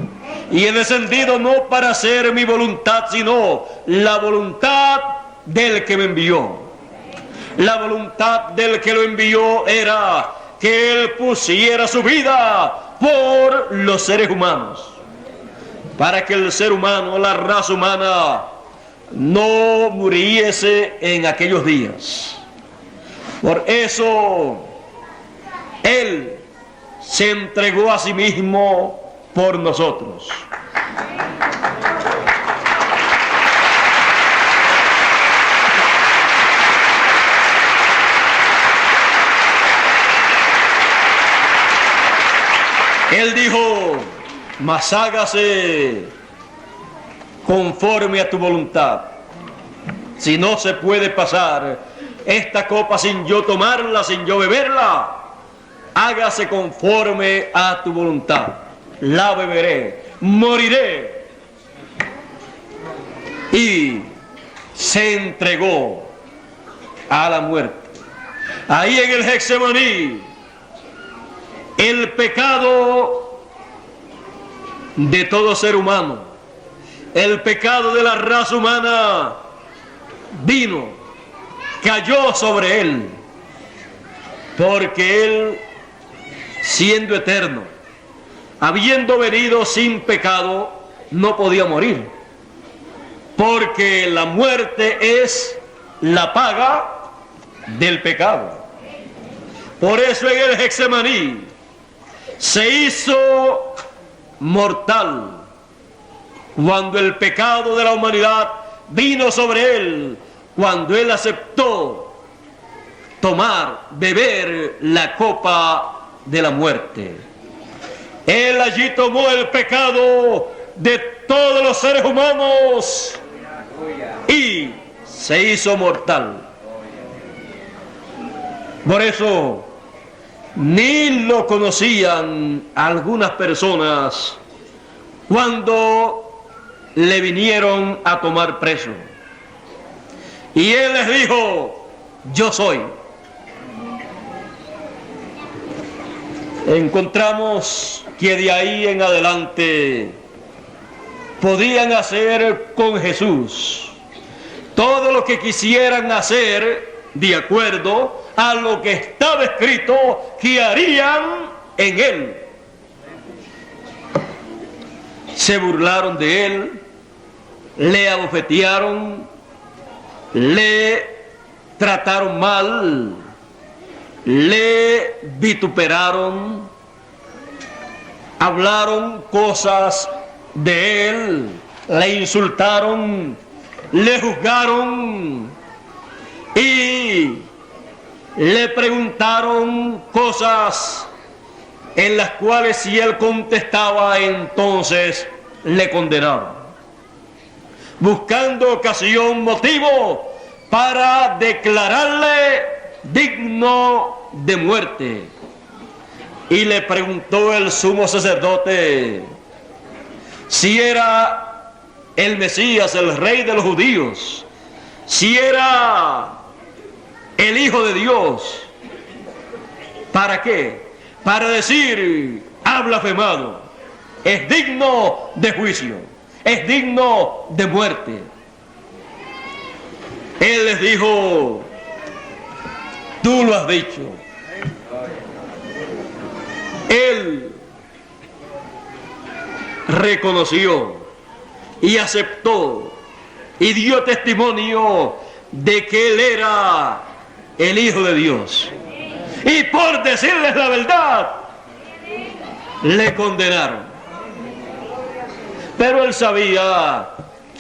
Y he descendido no para hacer mi voluntad, sino la voluntad del que me envió. La voluntad del que lo envió era que él pusiera su vida por los seres humanos, para que el ser humano, la raza humana, no muriese en aquellos días. Por eso él se entregó a sí mismo por nosotros. Él dijo: mas hágase conforme a tu voluntad. Si no se puede pasar esta copa sin yo tomarla, sin yo beberla, hágase conforme a tu voluntad. La beberé, moriré. Y se entregó a la muerte. Ahí en el Getsemaní, el pecado de todo ser humano, el pecado de la raza humana vino, cayó sobre él, porque él, siendo eterno, habiendo venido sin pecado, no podía morir, porque la muerte es la paga del pecado. Por eso en el Getsemaní se hizo mortal cuando el pecado de la humanidad vino sobre él, cuando él aceptó beber la copa de la muerte. Él allí tomó el pecado de todos los seres humanos y se hizo mortal. Por eso ni lo conocían algunas personas cuando le vinieron a tomar preso. Y él les dijo: yo soy. Encontramos que de ahí en adelante podían hacer con Jesús todo lo que quisieran hacer de acuerdo a lo que estaba escrito que harían en él. Se burlaron de él, le abofetearon, le trataron mal, le vituperaron, hablaron cosas de él, le insultaron, le juzgaron y le preguntaron cosas en las cuales si él contestaba, entonces le condenaron, buscando ocasión, motivo para declararle digno de muerte. Y le preguntó el sumo sacerdote si era el Mesías, el rey de los judíos, si era el Hijo de Dios. ¿Para qué? Para decir: ha blasfemado, es digno de juicio, es digno de muerte. Él les dijo: tú lo has dicho. Él reconoció y aceptó y dio testimonio de que él era el Hijo de Dios. Y por decirles la verdad, le condenaron. Pero él sabía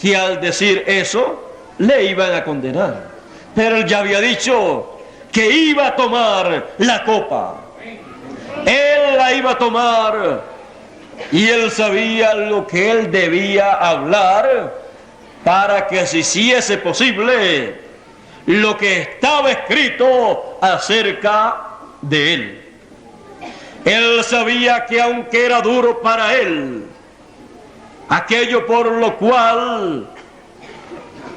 que al decir eso, le iban a condenar. Pero él ya había dicho que iba a tomar la copa. Él la iba a tomar y él sabía lo que él debía hablar para que se hiciese posible lo que estaba escrito acerca de él. Él sabía que aunque era duro para él, aquello por lo cual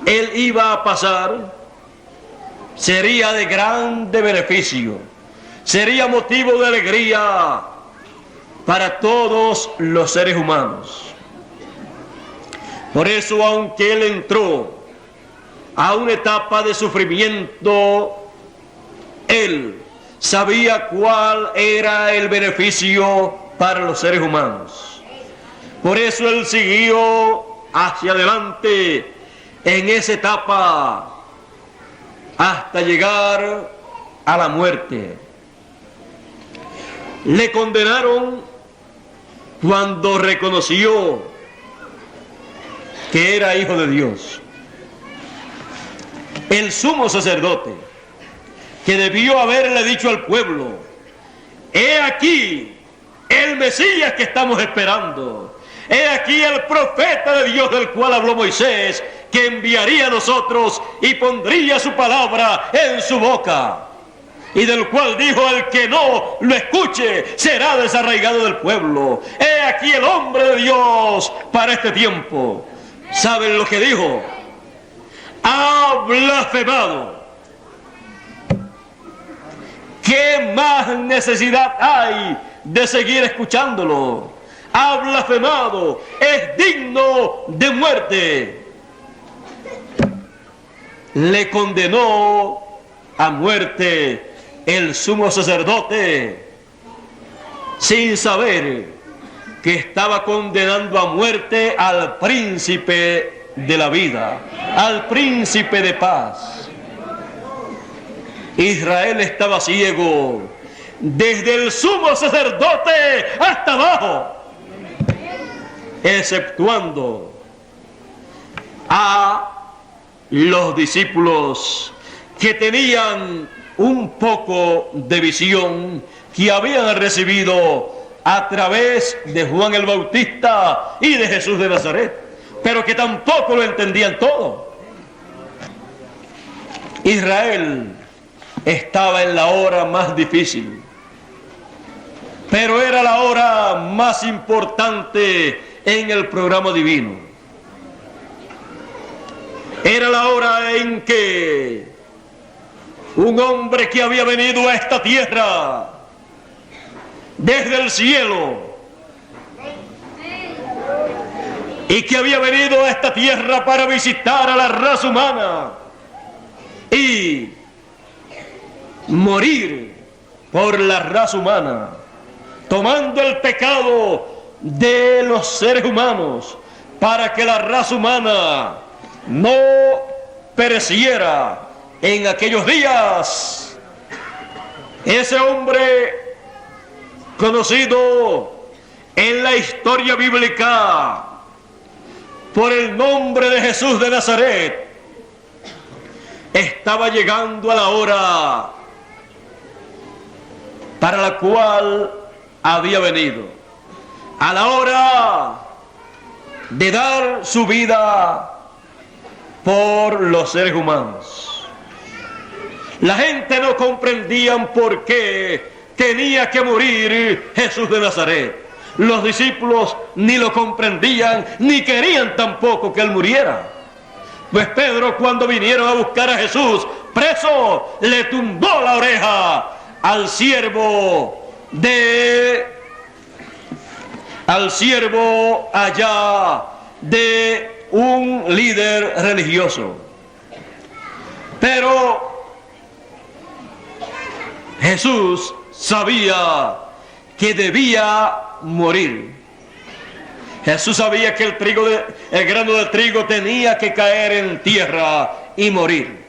él iba a pasar sería de grande beneficio, sería motivo de alegría para todos los seres humanos. Por eso, aunque él entró a una etapa de sufrimiento, él sabía cuál era el beneficio para los seres humanos. Por eso él siguió hacia adelante en esa etapa hasta llegar a la muerte. Le condenaron cuando reconoció que era Hijo de Dios. El sumo sacerdote, que debió haberle dicho al pueblo: he aquí el Mesías que estamos esperando, he aquí el profeta de Dios del cual habló Moisés, que enviaría a nosotros y pondría su palabra en su boca, y del cual dijo: el que no lo escuche será desarraigado del pueblo. He aquí el hombre de Dios para este tiempo. ¿Saben lo que dijo? Ha blasfemado. ¿Qué más necesidad hay de seguir escuchándolo? Ha blasfemado, es digno de muerte. Le condenó a muerte el sumo sacerdote sin saber que estaba condenando a muerte al príncipe de la vida, al príncipe de paz. Israel estaba ciego desde el sumo sacerdote hasta abajo, exceptuando a los discípulos que tenían un poco de visión que habían recibido a través de Juan el Bautista y de Jesús de Nazaret, pero que tampoco lo entendían todo. Israel estaba en la hora más difícil, pero era la hora más importante en el programa divino. Era la hora en que un hombre que había venido a esta tierra desde el cielo y que había venido a esta tierra para visitar a la raza humana y morir por la raza humana, tomando el pecado de los seres humanos para que la raza humana no pereciera en aquellos días. Ese hombre, conocido en la historia bíblica por el nombre de Jesús de Nazaret, estaba llegando a la hora para la cual había venido, a la hora de dar su vida por los seres humanos. La gente no comprendía por qué tenía que morir Jesús de Nazaret. Los discípulos ni lo comprendían, ni querían tampoco que él muriera. Pues Pedro, cuando vinieron a buscar a Jesús preso, le tumbó la oreja al siervo allá de un líder religioso. Pero Jesús sabía que debía morir. Jesús sabía que el grano de trigo tenía que caer en tierra y morir.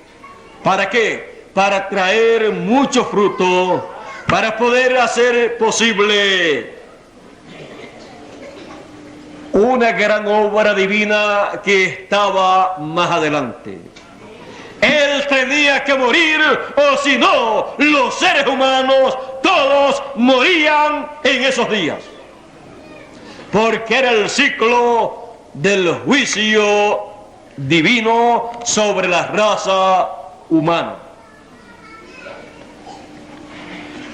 ¿Para qué? Para traer mucho fruto, para poder hacer posible una gran obra divina que estaba más adelante. Él tenía que morir, o si no, los seres humanos todos morían en esos días. Porque era el ciclo del juicio divino sobre la raza humana.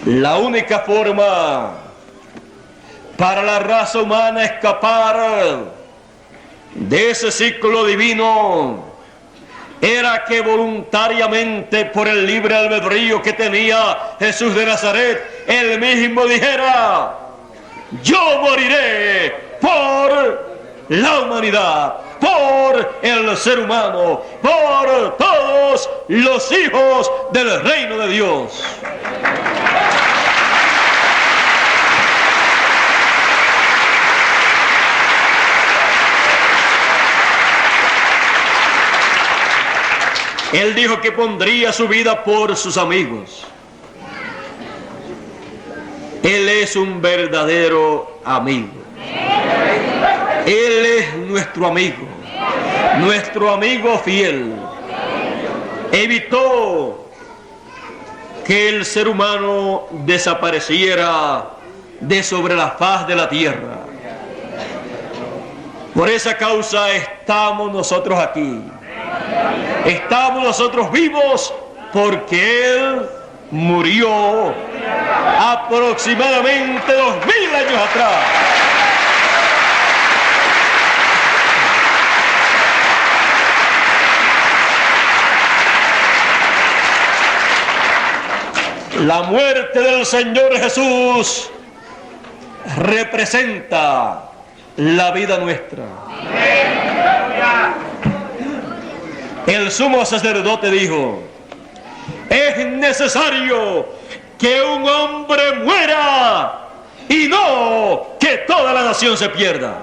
La única forma para la raza humana escapar de ese ciclo divino era que voluntariamente, por el libre albedrío que tenía Jesús de Nazaret, él mismo dijera: yo moriré por la humanidad, por el ser humano, por todos los hijos del reino de Dios. Él dijo que pondría su vida por sus amigos. Él es un verdadero amigo. Él es nuestro amigo fiel. Evitó que el ser humano desapareciera de sobre la faz de la tierra. Por esa causa estamos nosotros aquí. Estamos nosotros vivos porque Él murió aproximadamente 2000 años atrás. La muerte del Señor Jesús representa la vida nuestra. El sumo sacerdote dijo: es necesario que un hombre muera y no que toda la nación se pierda.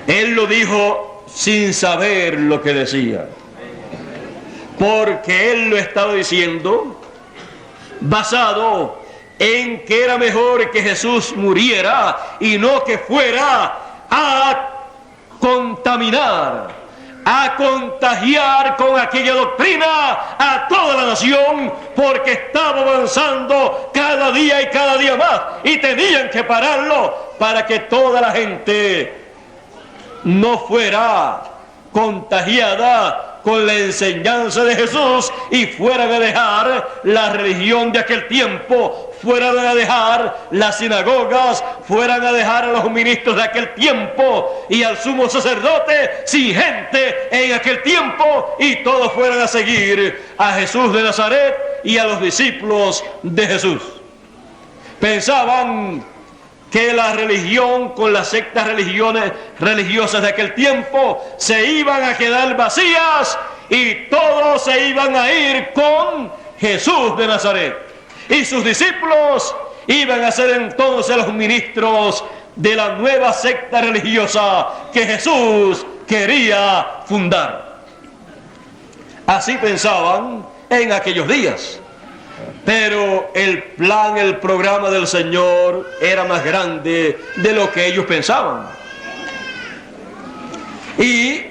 Él lo dijo sin saber lo que decía, porque él lo estaba diciendo basado en que era mejor que Jesús muriera y no que fuera a contaminar, a contagiar con aquella doctrina a toda la nación, porque estaba avanzando cada día y cada día más, y tenían que pararlo para que toda la gente no fuera contagiada con la enseñanza de Jesús y fueran a dejar la religión de aquel tiempo, fueran a dejar las sinagogas, fueran a dejar a los ministros de aquel tiempo y al sumo sacerdote sin gente en aquel tiempo, y todos fueran a seguir a Jesús de Nazaret y a los discípulos de Jesús. Pensaban que la religión con las sectas religiosas de aquel tiempo se iban a quedar vacías y todos se iban a ir con Jesús de Nazaret. Y sus discípulos iban a ser entonces los ministros de la nueva secta religiosa que Jesús quería fundar. Así pensaban en aquellos días. Pero el plan, el programa del Señor era más grande de lo que ellos pensaban. Y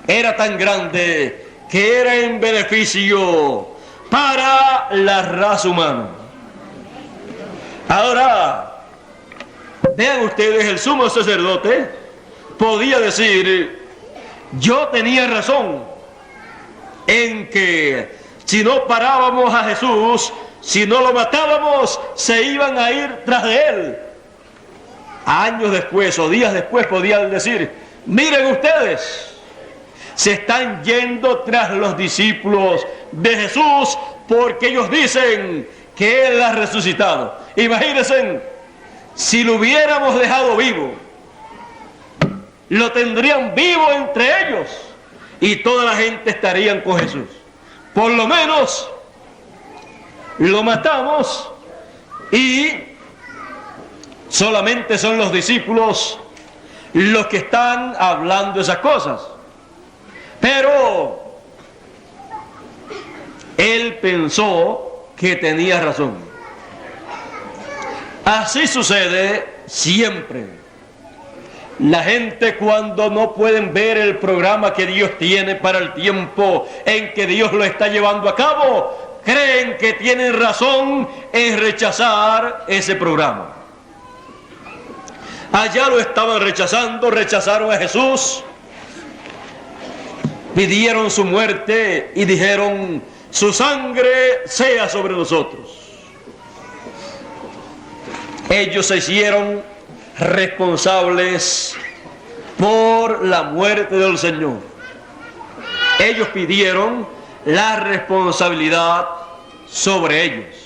era tan grande que era en beneficio para la raza humana. Ahora, vean ustedes, el sumo sacerdote podía decir: yo tenía razón en que si no parábamos a Jesús, si no lo matábamos, se iban a ir tras de él. Años después o días después podían decir: miren ustedes, se están yendo tras los discípulos de Jesús porque ellos dicen que Él ha resucitado. Imagínense, si lo hubiéramos dejado vivo, lo tendrían vivo entre ellos y toda la gente estaría con Jesús. Por lo menos lo matamos y solamente son los discípulos los que están hablando esas cosas. Pero él pensó que tenía razón. Así sucede siempre. La gente, cuando no pueden ver el programa que Dios tiene para el tiempo en que Dios lo está llevando a cabo, creen que tienen razón en rechazar ese programa. Allá lo estaban rechazando, rechazaron a Jesús, pidieron su muerte y dijeron: su sangre sea sobre nosotros. Ellos se hicieron responsables por la muerte del Señor. Ellos pidieron la responsabilidad sobre ellos.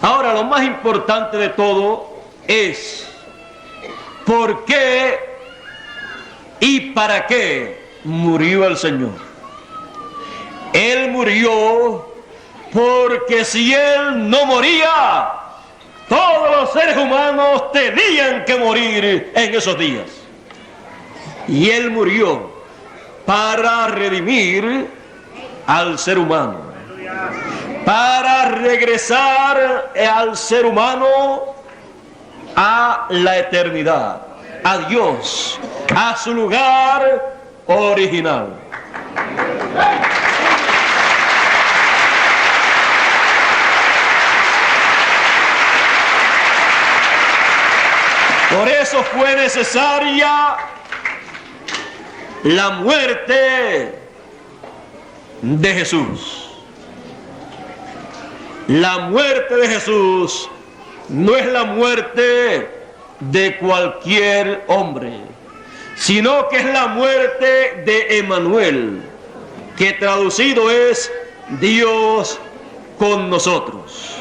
Ahora, lo más importante de todo es por qué y para qué murió el Señor. Él murió porque si Él no moría, todos los seres humanos tenían que morir en esos días. Y Él murió para redimir al ser humano, para regresar al ser humano a la eternidad, a Dios, a su lugar original. Por eso fue necesaria la muerte de Jesús. La muerte de Jesús no es la muerte de cualquier hombre, sino que es la muerte de Emmanuel, que traducido es Dios con nosotros.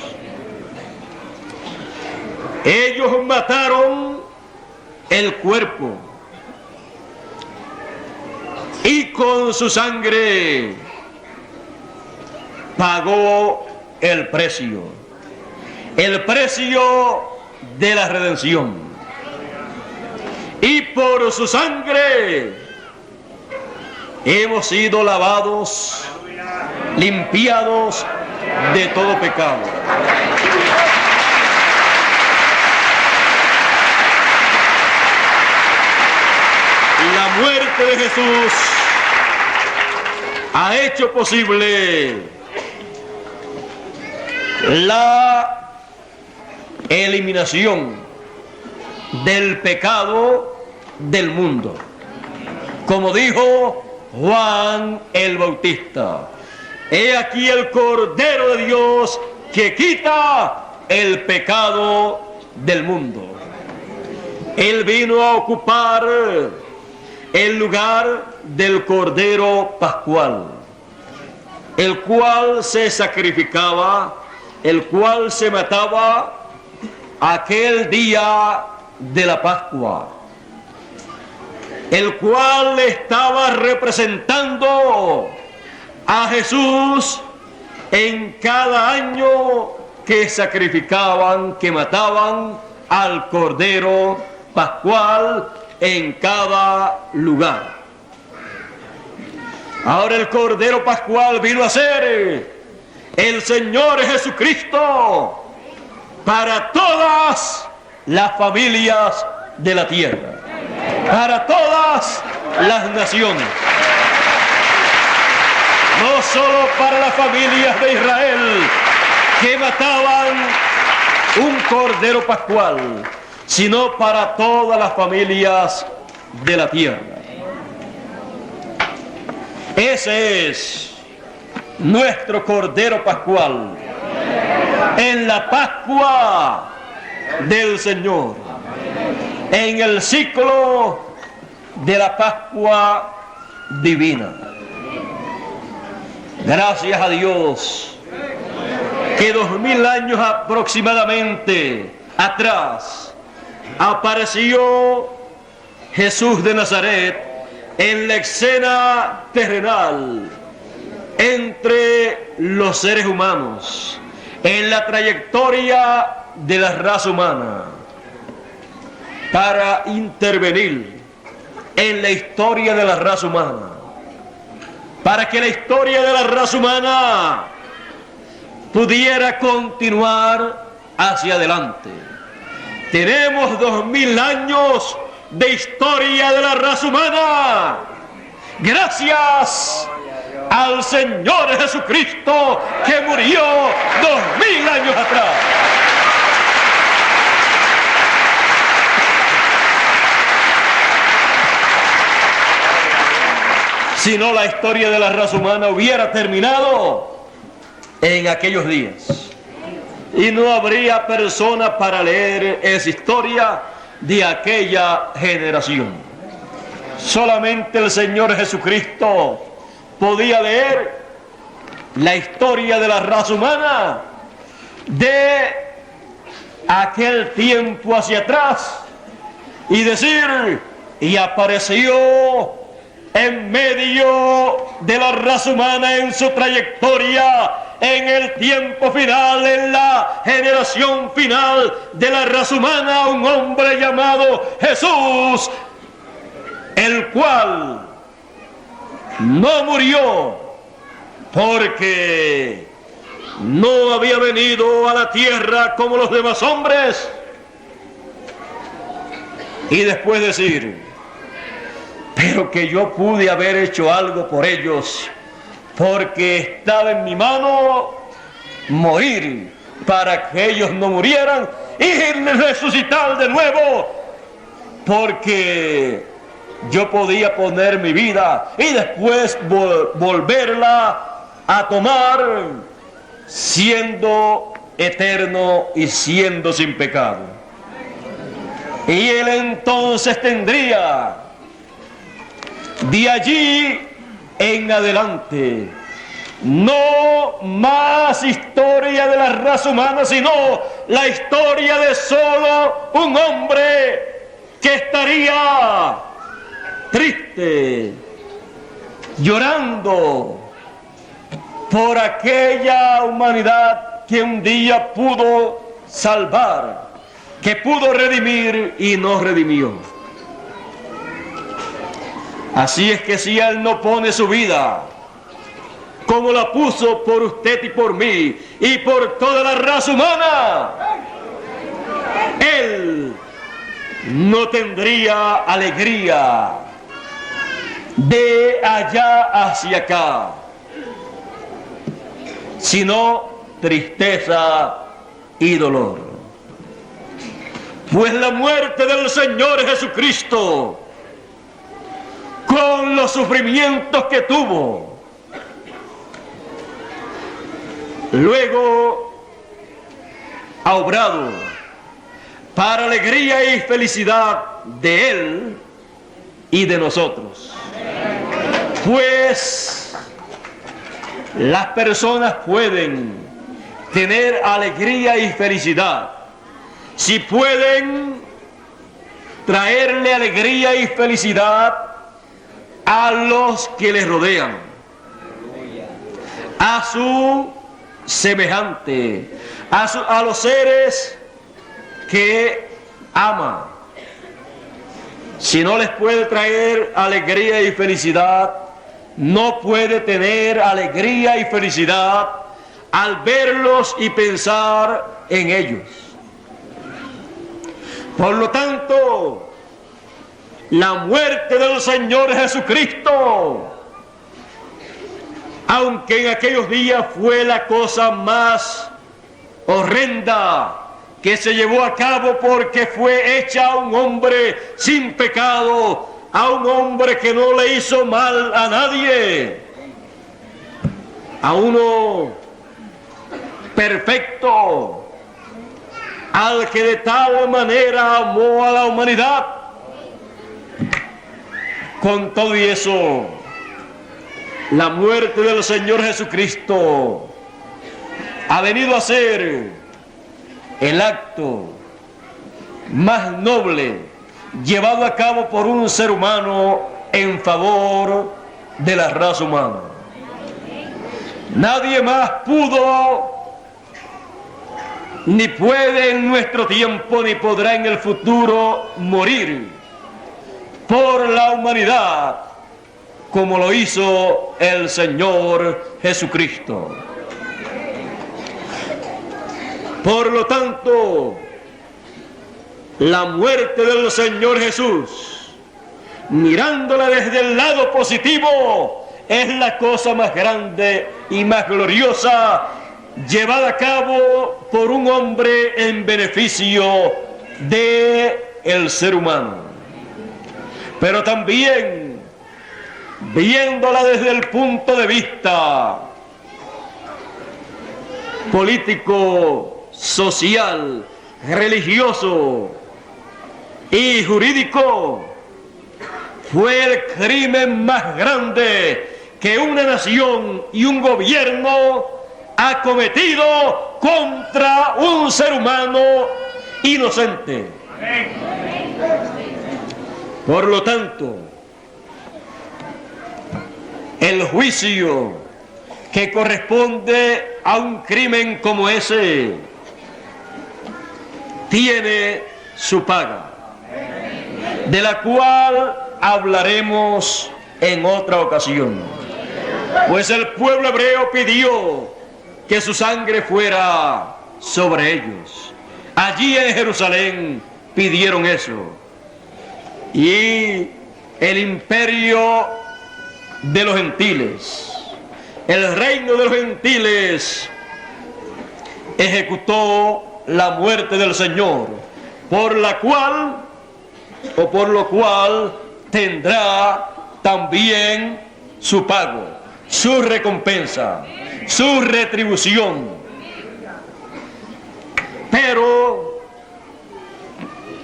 Ellos mataron el cuerpo y con su sangre pagó el precio de la redención. Y por su sangre hemos sido lavados, limpiados de todo pecado. La muerte de Jesús ha hecho posible la eliminación del pecado del mundo. Como dijo Juan el Bautista: he aquí el Cordero de Dios que quita el pecado del mundo. Él vino a ocupar el lugar del Cordero Pascual, el cual se sacrificaba, el cual se mataba aquel día de la Pascua, el cual estaba representando a Jesús en cada año que sacrificaban, que mataban al Cordero Pascual en cada lugar. Ahora el Cordero Pascual vino a ser el Señor Jesucristo para todas las familias de la tierra, para todas las naciones, no solo para las familias de Israel que mataban un Cordero Pascual, sino para todas las familias de la tierra. Ese es nuestro Cordero Pascual en la Pascua del Señor, en el ciclo de la Pascua divina. Gracias a Dios que 2000 años aproximadamente atrás apareció Jesús de Nazaret en la escena terrenal entre los seres humanos, en la trayectoria de la raza humana para intervenir en la historia de la raza humana, para que la historia de la raza humana pudiera continuar hacia adelante. Tenemos 2000 años de historia de la raza humana, gracias al Señor Jesucristo que murió 2000 años atrás. Si no, la historia de la raza humana hubiera terminado en aquellos días y no habría persona para leer esa historia de aquella generación. Solamente el Señor Jesucristo podía leer la historia de la raza humana de aquel tiempo hacia atrás y decir: y apareció en medio de la raza humana en su trayectoria, en el tiempo final, en la generación final de la raza humana, un hombre llamado Jesús, el cual no murió porque no había venido a la tierra como los demás hombres. Y después decir: pero que yo pude haber hecho algo por ellos, porque estaba en mi mano morir para que ellos no murieran y resucitar de nuevo, porque yo podía poner mi vida y después volverla a tomar, siendo eterno y siendo sin pecado. Y él entonces tendría de allí en adelante no más historia de la raza humana, sino la historia de solo un hombre que estaría triste, llorando por aquella humanidad que un día pudo salvar, que pudo redimir y no redimió. Así es que si Él no pone su vida como la puso por usted y por mí y por toda la raza humana, Él no tendría alegría de allá hacia acá, sino tristeza y dolor. Pues la muerte del Señor Jesucristo, con los sufrimientos que tuvo, luego ha obrado para alegría y felicidad de Él y de nosotros. Pues las personas pueden tener alegría y felicidad si pueden traerle alegría y felicidad a los que les rodean, a su semejante, a los seres que ama. Si no les puede traer alegría y felicidad, no puede tener alegría y felicidad al verlos y pensar en ellos. Por lo tanto, la muerte del Señor Jesucristo, aunque en aquellos días fue la cosa más horrenda que se llevó a cabo, porque fue hecha a un hombre sin pecado, a un hombre que no le hizo mal a nadie, a uno perfecto, al que de tal manera amó a la humanidad. Con todo y eso, la muerte del Señor Jesucristo ha venido a ser el acto más noble llevado a cabo por un ser humano en favor de la raza humana. Nadie más pudo ni puede en nuestro tiempo, ni podrá en el futuro morir por la humanidad, como lo hizo el Señor Jesucristo. Por lo tanto, la muerte del Señor Jesús, mirándola desde el lado positivo, es la cosa más grande y más gloriosa llevada a cabo por un hombre en beneficio del ser humano. Pero también, viéndola desde el punto de vista político, social, religioso y jurídico, fue el crimen más grande que una nación y un gobierno ha cometido contra un ser humano inocente. Por lo tanto, el juicio que corresponde a un crimen como ese tiene su paga, de la cual hablaremos en otra ocasión. Pues el pueblo hebreo pidió que su sangre fuera sobre ellos. Allí en Jerusalén pidieron eso. Y el imperio de los gentiles, el reino de los gentiles, ejecutó la muerte del Señor, por lo cual tendrá también su pago, su recompensa, su retribución. Pero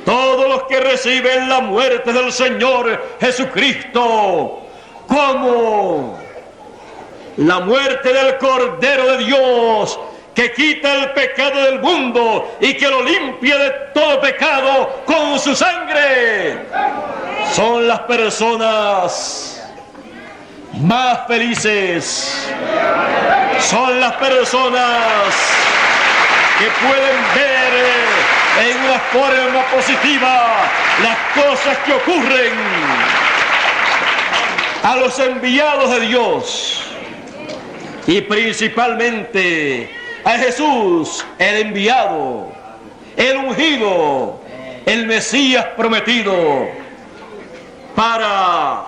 todos los que reciben la muerte del Señor Jesucristo como la muerte del Cordero de Dios, que quita el pecado del mundo y que lo limpia de todo pecado con su sangre, son las personas más felices, son las personas que pueden ver en una forma positiva las cosas que ocurren a los enviados de Dios, y principalmente a Jesús, el enviado, el ungido, el Mesías prometido para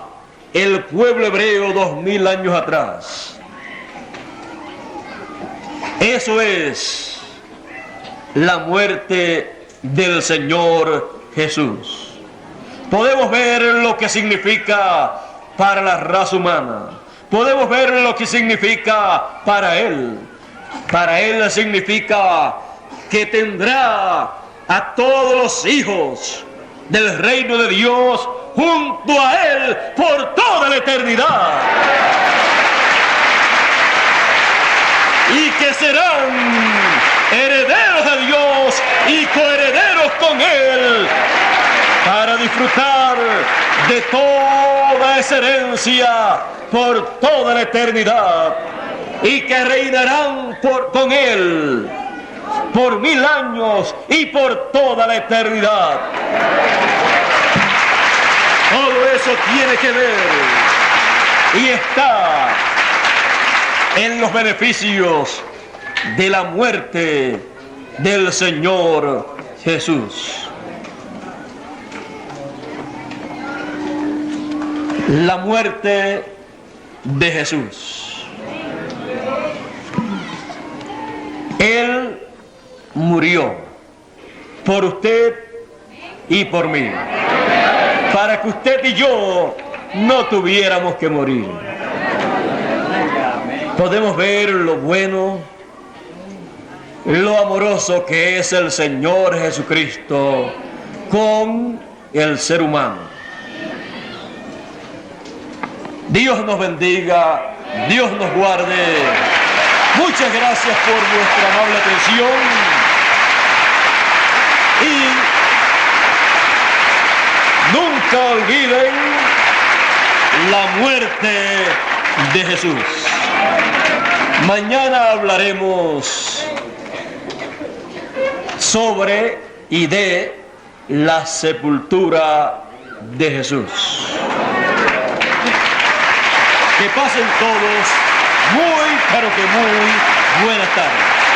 el pueblo hebreo 2000 años atrás. Eso es la muerte del Señor Jesús. Podemos ver lo que significa para la raza humana. Podemos ver lo que significa para Él. Para Él significa que tendrá a todos los hijos del reino de Dios junto a Él por toda la eternidad. Y que serán herederos de Dios y coherederos con Él para disfrutar de toda esa herencia por toda la eternidad, y que reinarán con Él por 1000 años y por toda la eternidad. Todo eso tiene que ver y está en los beneficios de la muerte del Señor Jesús. La muerte de Jesús. Él murió por usted y por mí, para que usted y yo no tuviéramos que morir. Podemos ver lo bueno, lo amoroso que es el Señor Jesucristo con el ser humano. Dios nos bendiga, Dios nos guarde. Muchas gracias por vuestra amable atención y nunca olviden la muerte de Jesús. Mañana hablaremos sobre y de la sepultura de Jesús. Que pasen todos muy, pero que muy buenas tardes.